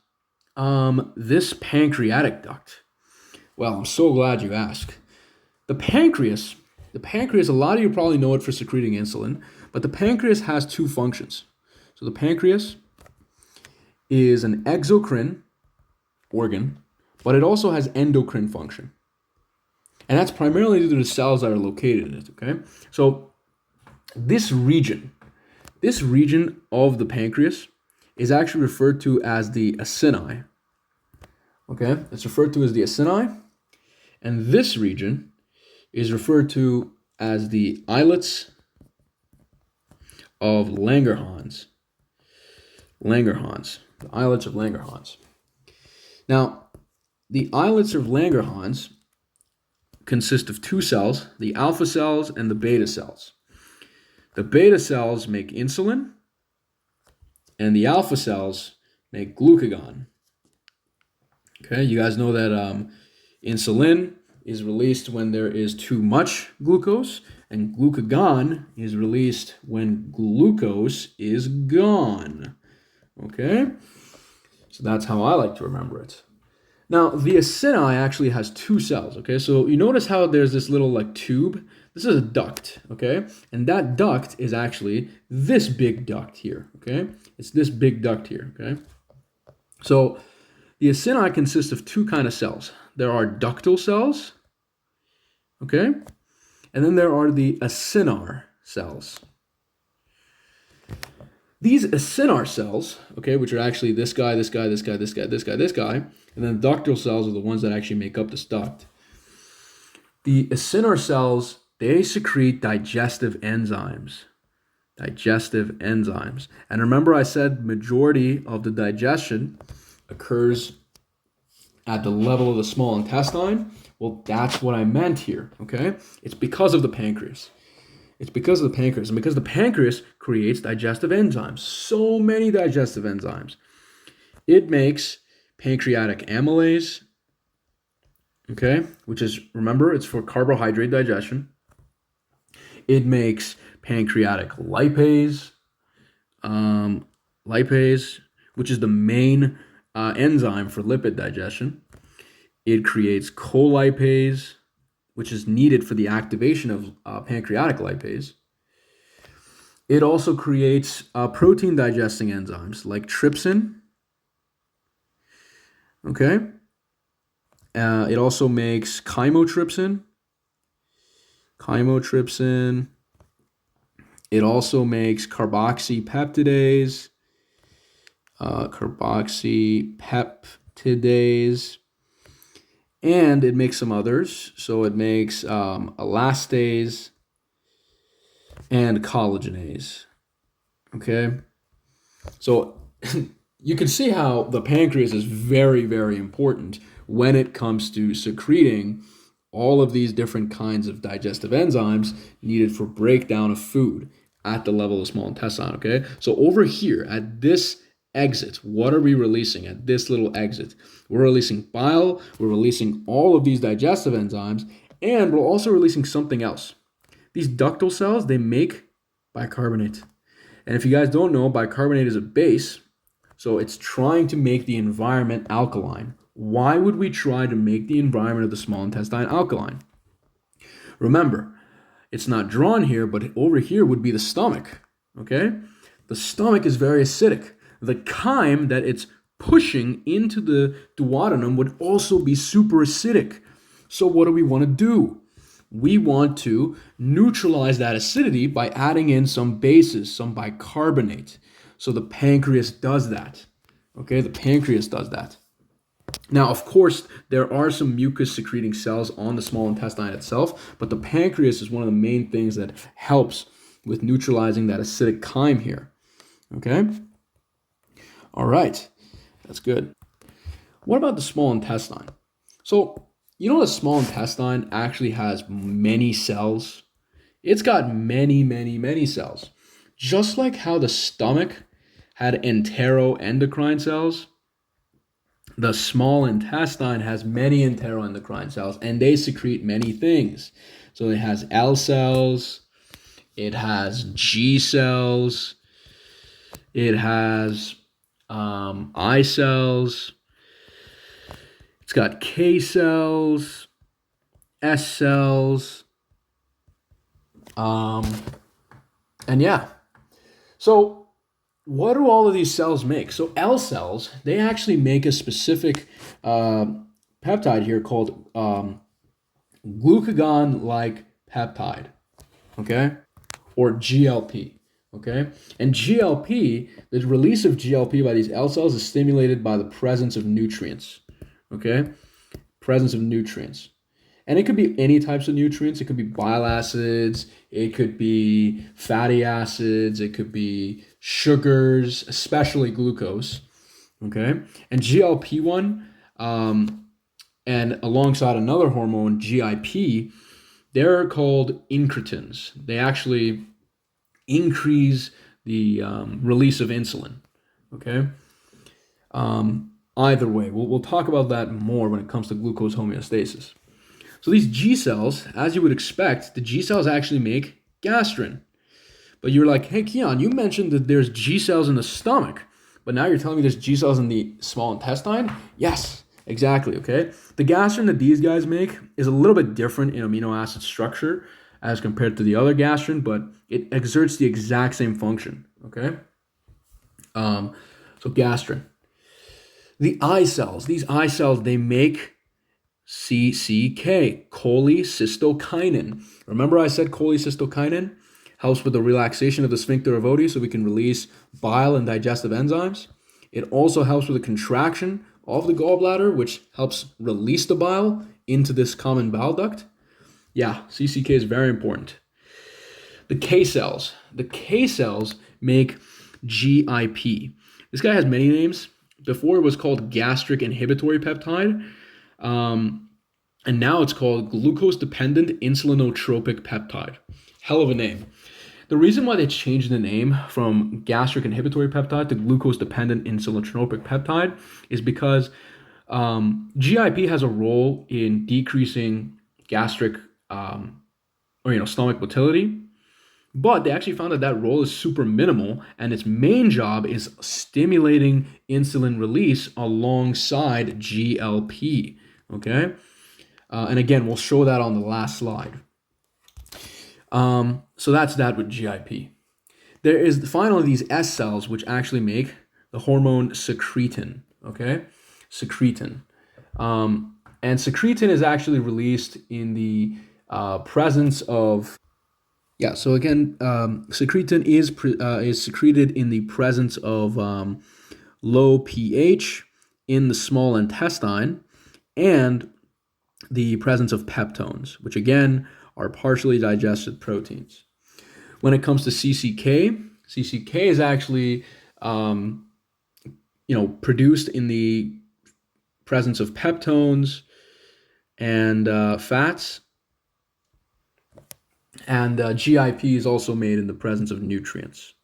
this pancreatic duct? Well, I'm so glad you asked. The pancreas, a lot of you probably know it for secreting insulin, but the pancreas has two functions. So the pancreas is an exocrine organ, but it also has endocrine function. And that's primarily due to the cells that are located in it, okay? So this region of the pancreas is actually referred to as the acini, okay? It's referred to as the acini, and this region is referred to as the islets of Langerhans. The islets of Langerhans. Now, the islets of Langerhans consist of two cells, the alpha cells and the beta cells. The beta cells make insulin, and the alpha cells make glucagon. Okay, you guys know that insulin is released when there is too much glucose, and glucagon is released when glucose is gone. Okay? So that's how I like to remember it. Now, the acini actually has two cells, okay? So you notice how there's this little like tube? This is a duct, okay? And that duct is actually this big duct here, okay? It's this big duct here, okay? So the acini consists of two kind of cells. There are ductal cells, okay? And then there are the acinar cells. These acinar cells, okay, which are actually this guy, this guy, this guy, this guy, this guy, this guy, and then ductal cells are the ones that actually make up this duct. The acinar cells, they secrete digestive enzymes. And remember I said majority of the digestion occurs at the level of the small intestine? Well, that's what I meant here, okay? It's because of the pancreas. And because the pancreas creates digestive enzymes, so many digestive enzymes. It makes pancreatic amylase, okay, which is, remember, it's for carbohydrate digestion. It makes pancreatic lipase, which is the main enzyme for lipid digestion. It creates colipase, which is needed for the activation of pancreatic lipase. It also creates protein digesting enzymes like trypsin. Okay. It also makes chymotrypsin. It also makes carboxypeptidase. And it makes some others. So it makes elastase and collagenase. Okay. So you can see how the pancreas is very, very important when it comes to secreting all of these different kinds of digestive enzymes needed for breakdown of food at the level of the small intestine, okay? So over here at this exit, what are we releasing at this little exit? We're releasing bile, we're releasing all of these digestive enzymes, and we're also releasing something else. These ductal cells, they make bicarbonate. And if you guys don't know, bicarbonate is a base, so it's trying to make the environment alkaline. Why would we try to make the environment of the small intestine alkaline? Remember, it's not drawn here, but over here would be the stomach, okay? The stomach is very acidic. The chyme that it's pushing into the duodenum would also be super acidic. So what do we want to do? We want to neutralize that acidity by adding in some bases, some bicarbonate. So the pancreas does that, okay? The pancreas does that. Now, of course, there are some mucus-secreting cells on the small intestine itself, but the pancreas is one of the main things that helps with neutralizing that acidic chyme here. Okay? All right. That's good. What about the small intestine? So, you know the small intestine actually has many cells? It's got many, many, many cells. Just like how the stomach had enteroendocrine cells, the small intestine has many enteroendocrine cells, and they secrete many things. So it has L cells, it has G cells, it has I cells, it's got K cells, S cells, and yeah. So what do all of these cells make? So L cells, they actually make a specific peptide here called glucagon-like peptide, okay? Or GLP, okay? And GLP, the release of GLP by these L cells is stimulated by the presence of nutrients, okay? Presence of nutrients. And it could be any types of nutrients. It could be bile acids, it could be fatty acids, it could be sugars, especially glucose, okay? And GLP-1, and alongside another hormone, GIP, they're called incretins. They actually increase the release of insulin, okay? Either way, we'll talk about that more when it comes to glucose homeostasis. So these G cells, as you would expect, the G cells actually make gastrin. But you're like, hey, Keon, you mentioned that there's G cells in the stomach, but now you're telling me there's G cells in the small intestine? Yes, exactly, okay? The gastrin that these guys make is a little bit different in amino acid structure as compared to the other gastrin, but it exerts the exact same function, okay? So gastrin. The I cells, these I cells, they make CCK, cholecystokinin. Remember I said cholecystokinin helps with the relaxation of the sphincter of Oddi so we can release bile and digestive enzymes. It also helps with the contraction of the gallbladder, which helps release the bile into this common bile duct. Yeah, CCK is very important. The K cells. The K cells make GIP. This guy has many names. Before it was called gastric inhibitory peptide. And now it's called glucose-dependent insulinotropic peptide. Hell of a name. The reason why they changed the name from gastric inhibitory peptide to glucose-dependent insulinotropic peptide is because GIP has a role in decreasing gastric stomach motility, but they actually found that that role is super minimal, and its main job is stimulating insulin release alongside GLP. Okay, And again, we'll show that on the last slide. So that's that with GIP. There is finally these S cells, which actually make the hormone secretin, okay? Secretin. And secretin is actually released in the presence of, so again, secretin is secreted in the presence of low pH in the small intestine and the presence of peptones, which again are partially digested proteins. When it comes to CCK is actually produced in the presence of peptones and fats, and GIP is also made in the presence of nutrients.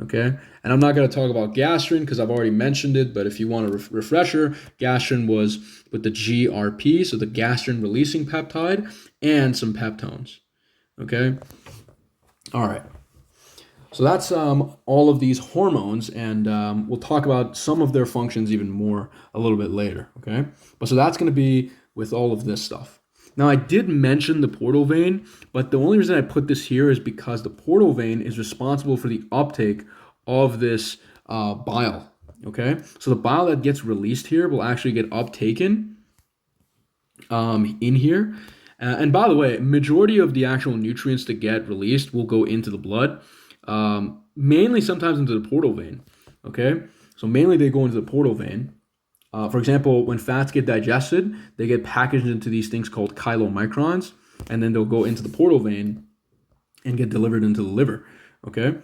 Okay, and I'm not going to talk about gastrin because I've already mentioned it, but if you want a refresher, gastrin was with the GRP, so the gastrin releasing peptide, and some peptones. Okay, all right. So that's all of these hormones, and we'll talk about some of their functions even more a little bit later, okay? But so that's going to be with all of this stuff. Now, I did mention the portal vein, but the only reason I put this here is because the portal vein is responsible for the uptake of this bile, okay? So the bile that gets released here will actually get uptaken in here. And by the way, majority of the actual nutrients that get released will go into the blood. Mainly sometimes into the portal vein, okay? So mainly they go into the portal vein. For example, when fats get digested, they get packaged into these things called chylomicrons, and then they'll go into the portal vein and get delivered into the liver, okay?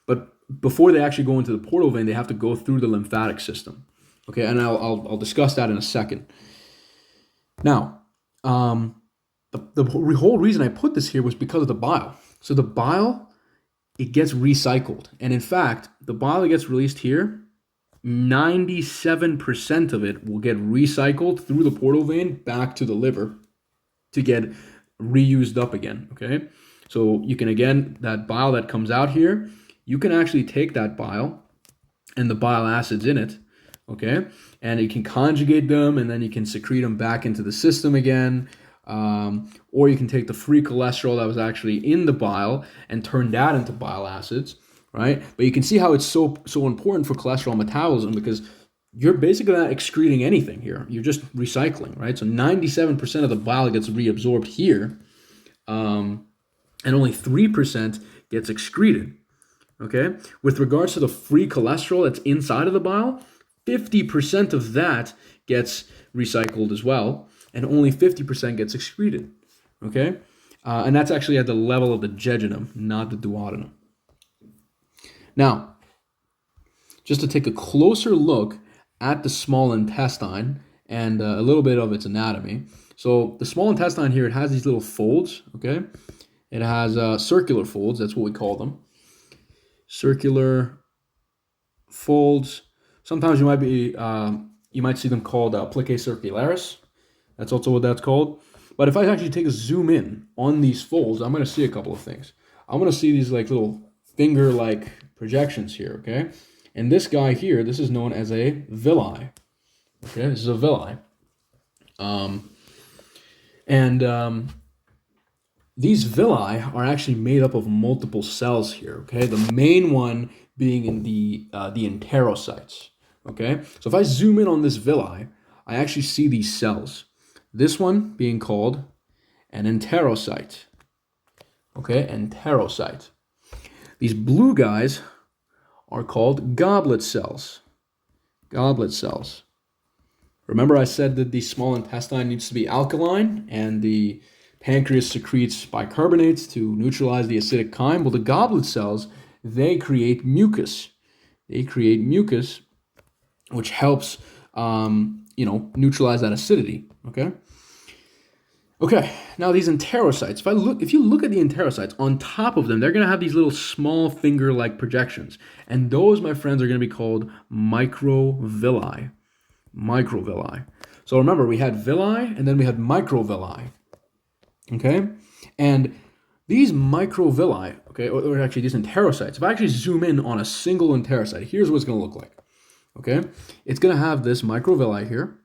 But before they actually go into the portal vein, they have to go through the lymphatic system, okay? And I'll discuss that in a second. Now, the whole reason I put this here was because of the bile. So the bile, it gets recycled. And in fact, the bile that gets released here, 97% of it will get recycled through the portal vein back to the liver to get reused up again, okay? So you can, again, that bile that comes out here, you can actually take that bile and the bile acids in it, okay? And you can conjugate them, and then you can secrete them back into the system again. Or you can take the free cholesterol that was actually in the bile and turn that into bile acids, right? But you can see how it's so important for cholesterol metabolism, because you're basically not excreting anything here. You're just recycling, right? So 97% of the bile gets reabsorbed here, and only 3% gets excreted, okay? With regards to the free cholesterol that's inside of the bile, 50% of that gets recycled as well, and only 50% gets excreted, okay? And that's actually at the level of the jejunum, not the duodenum. Now, just to take a closer look at the small intestine and a little bit of its anatomy. So the small intestine here, it has these little folds, okay? It has circular folds, that's what we call them. Circular folds. Sometimes you might see them called plicae circularis. That's also what that's called. But if I actually take a zoom in on these folds, I'm going to see a couple of things. I'm going to see these like little finger-like projections here, okay? And this guy here, this is known as a villi. Okay, this is a villi. These villi are actually made up of multiple cells here, okay? The main one being in the enterocytes, okay? So if I zoom in on this villi, I actually see these cells. This one being called an enterocyte, okay? Enterocyte. These blue guys are called goblet cells. Goblet cells. Remember I said that the small intestine needs to be alkaline and the pancreas secretes bicarbonates to neutralize the acidic chyme? Well, the goblet cells, they create mucus. They create mucus, which helps, neutralize that acidity, okay? Okay, now these enterocytes, if you look at the enterocytes, on top of them, they're going to have these little small finger-like projections. And those, my friends, are going to be called microvilli. Microvilli. So remember, we had villi, and then we had microvilli. Okay? And these microvilli, okay, or actually these enterocytes, if I actually zoom in on a single enterocyte, here's what it's going to look like. Okay? It's going to have this microvilli here.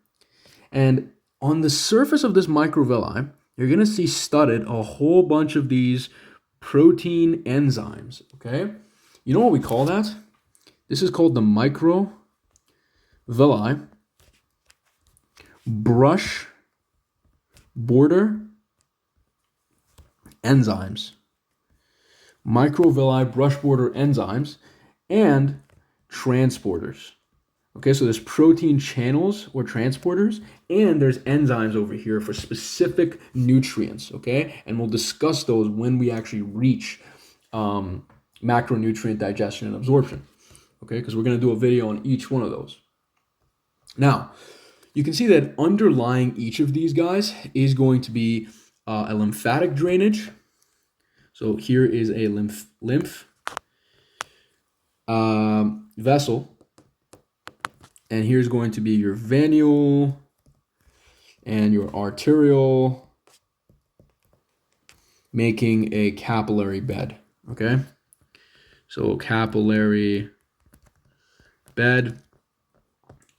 And on the surface of this microvilli, you're going to see studded a whole bunch of these protein enzymes, okay? You know what we call that? This is called the microvilli brush border enzymes. Microvilli brush border enzymes and transporters. Okay, so there's protein channels or transporters, and there's enzymes over here for specific nutrients, okay? And we'll discuss those when we actually reach macronutrient digestion and absorption, okay? Because we're going to do a video on each one of those. Now, you can see that underlying each of these guys is going to be a lymphatic drainage. So here is a lymph vessel. And here's going to be your venule and your arterial, making a capillary bed, okay? So capillary bed.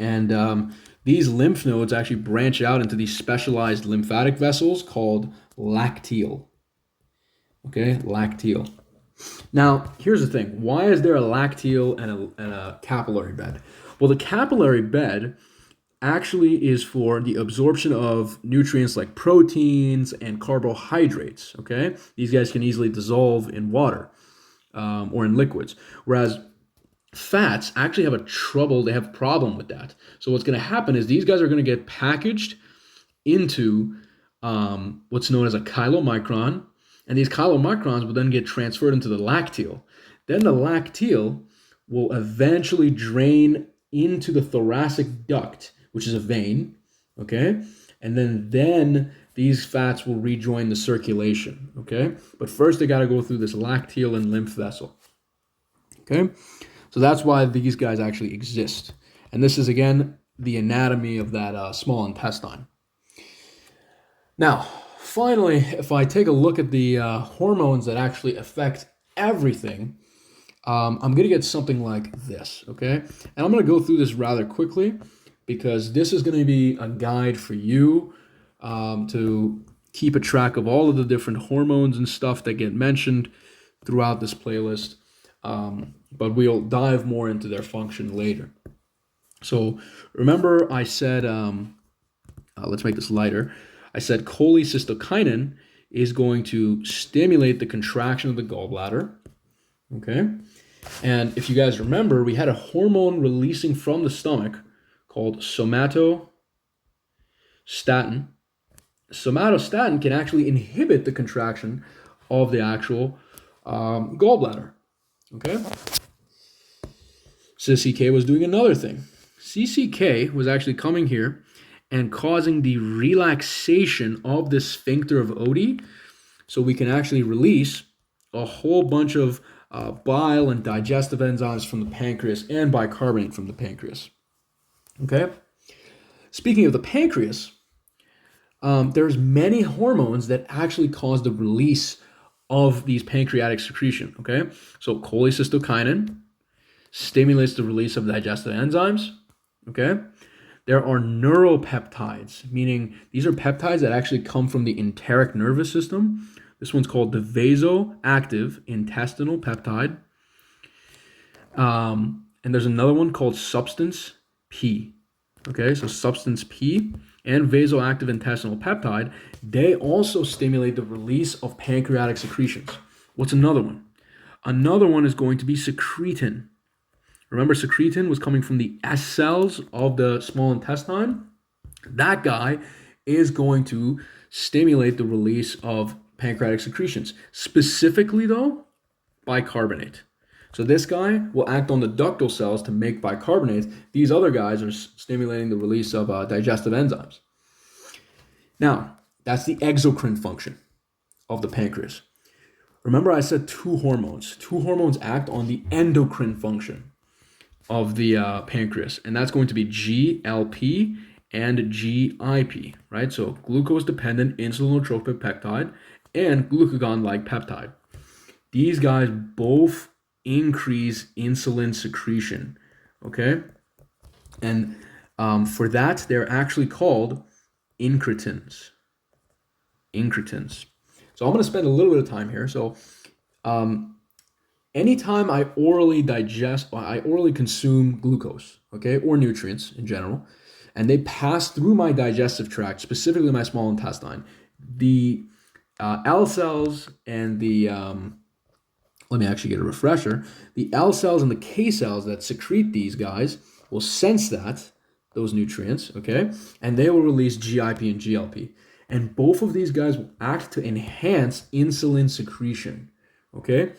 And these lymph nodes actually branch out into these specialized lymphatic vessels called lacteal, okay? Lacteal. Now, here's the thing. Why is there a lacteal and a capillary bed? Well, the capillary bed actually is for the absorption of nutrients like proteins and carbohydrates, okay? These guys can easily dissolve in water or in liquids, whereas fats actually have they have a problem with that. So what's going to happen is these guys are going to get packaged into what's known as a chylomicron, and these chylomicrons will then get transferred into the lacteal. Then the lacteal will eventually drain into the thoracic duct, which is a vein, okay? And then these fats will rejoin the circulation, okay? But first they got to go through this lacteal and lymph vessel, okay? So that's why these guys actually exist. And this is, again, the anatomy of that small intestine. Now, finally, if I take a look at the hormones that actually affect everything, I'm going to get something like this, okay? And I'm going to go through this rather quickly because this is going to be a guide for you to keep a track of all of the different hormones and stuff that get mentioned throughout this playlist. But we'll dive more into their function later. So remember I said, let's make this lighter. I said cholecystokinin is going to stimulate the contraction of the gallbladder, okay? And if you guys remember, we had a hormone releasing from the stomach called somatostatin. Somatostatin can actually inhibit the contraction of the actual gallbladder, okay? CCK was doing another thing. CCK was actually coming here and causing the relaxation of the sphincter of Oddi, so we can actually release a whole bunch of bile and digestive enzymes from the pancreas and bicarbonate from the pancreas. Okay? Speaking of the pancreas, there's many hormones that actually cause the release of these pancreatic secretion. Okay? So cholecystokinin stimulates the release of digestive enzymes. Okay? There are neuropeptides, meaning these are peptides that actually come from the enteric nervous system. This one's called the vasoactive intestinal peptide. And there's another one called substance P. Okay, so substance P and vasoactive intestinal peptide, they also stimulate the release of pancreatic secretions. What's another one? Another one is going to be secretin. Remember, secretin was coming from the S cells of the small intestine? That guy is going to stimulate the release of pancreatic secretions. Specifically, though, bicarbonate. So this guy will act on the ductal cells to make bicarbonate. These other guys are stimulating the release of digestive enzymes. Now, that's the exocrine function of the pancreas. Remember, I said two hormones. Two hormones act on the endocrine function of the pancreas, and that's going to be GLP and GIP, right? So glucose-dependent insulinotropic peptide and glucagon-like peptide. These guys both increase insulin secretion, okay? And For that, they're actually called incretins. Incretins. So I'm going to spend a little bit of time here. So anytime I orally consume glucose, okay, or nutrients in general, and they pass through my digestive tract, specifically my small intestine, the L cells and the let me actually get a refresher. The L cells and the K cells that secrete these guys will sense those nutrients, okay, and they will release GIP and GLP. And both of these guys will act to enhance insulin secretion, okay?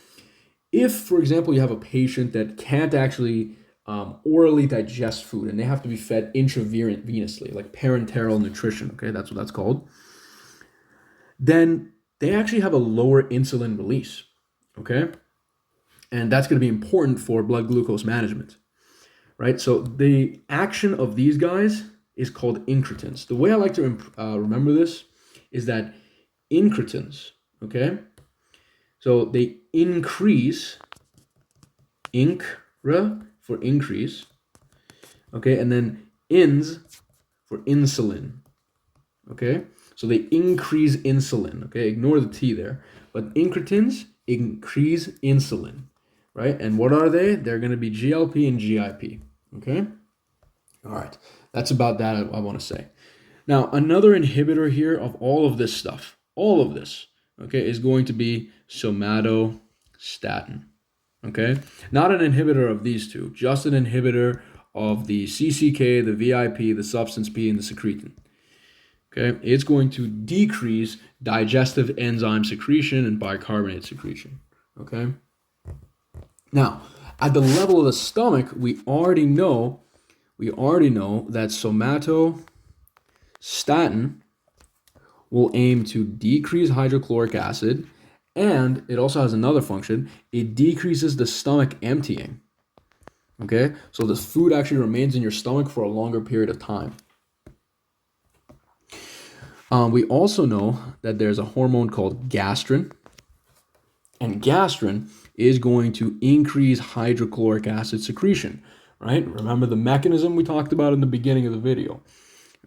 If, for example, you have a patient that can't actually orally digest food and they have to be fed intravenously, like parenteral nutrition, okay, that's what that's called, then they actually have a lower insulin release, okay? And that's going to be important for blood glucose management, right? So the action of these guys is called incretins. The way I like to remember this is that incretins, okay? So they increase, incra for increase, okay? And then ins for insulin, okay? So they increase insulin, okay? Ignore the T there. But incretins increase insulin, right? And what are they? They're going to be GLP and GIP, okay? All right, that's about that I want to say. Now, another inhibitor here of all of this stuff, all of this, okay, is going to be somatostatin, okay? Not an inhibitor of these two, just an inhibitor of the CCK, the VIP, the substance P, and the secretin. Okay, it's going to decrease digestive enzyme secretion and bicarbonate secretion. Okay. Now, at the level of the stomach, we already know that somatostatin will aim to decrease hydrochloric acid, and it also has another function. It decreases the stomach emptying. Okay, so the food actually remains in your stomach for a longer period of time. We also know that there's a hormone called gastrin, and gastrin is going to increase hydrochloric acid secretion, right? Remember the mechanism we talked about in the beginning of the video,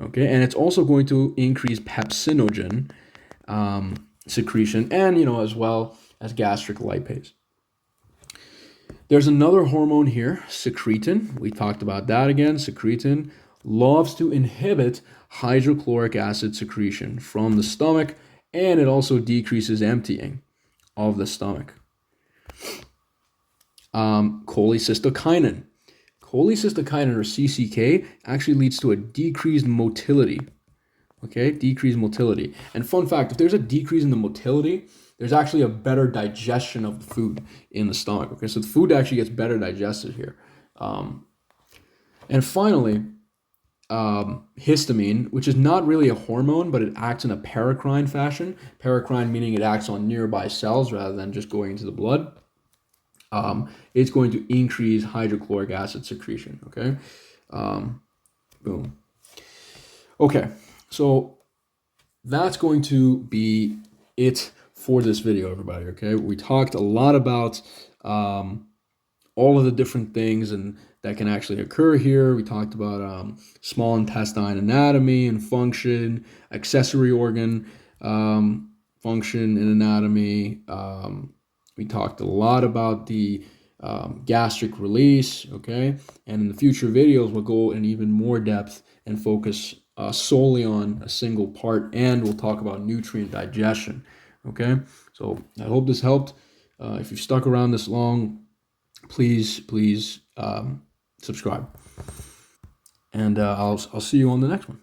okay? And it's also going to increase pepsinogen secretion, and as well as gastric lipase. There's another hormone here, secretin. We talked about that again. Secretin loves to inhibit hydrochloric acid secretion from the stomach, and it also decreases emptying of the stomach. Cholecystokinin. Cholecystokinin, or CCK, actually leads to a decreased motility. Okay, decreased motility. And fun fact, if there's a decrease in the motility, there's actually a better digestion of the food in the stomach. Okay, so the food actually gets better digested here. And finally, histamine, which is not really a hormone, but it acts in a paracrine fashion. Paracrine meaning it acts on nearby cells rather than just going into the blood. It's going to increase hydrochloric acid secretion, okay? Boom. Okay, so that's going to be it for this video, everybody, okay? We talked a lot about all of the different things and that can actually occur here. We talked about small intestine anatomy and function, accessory organ function and anatomy. We talked a lot about the gastric release, okay? And in the future videos, we'll go in even more depth and focus solely on a single part, and we'll talk about nutrient digestion, okay? So I hope this helped. If you've stuck around this long, please subscribe. And I'll see you on the next one.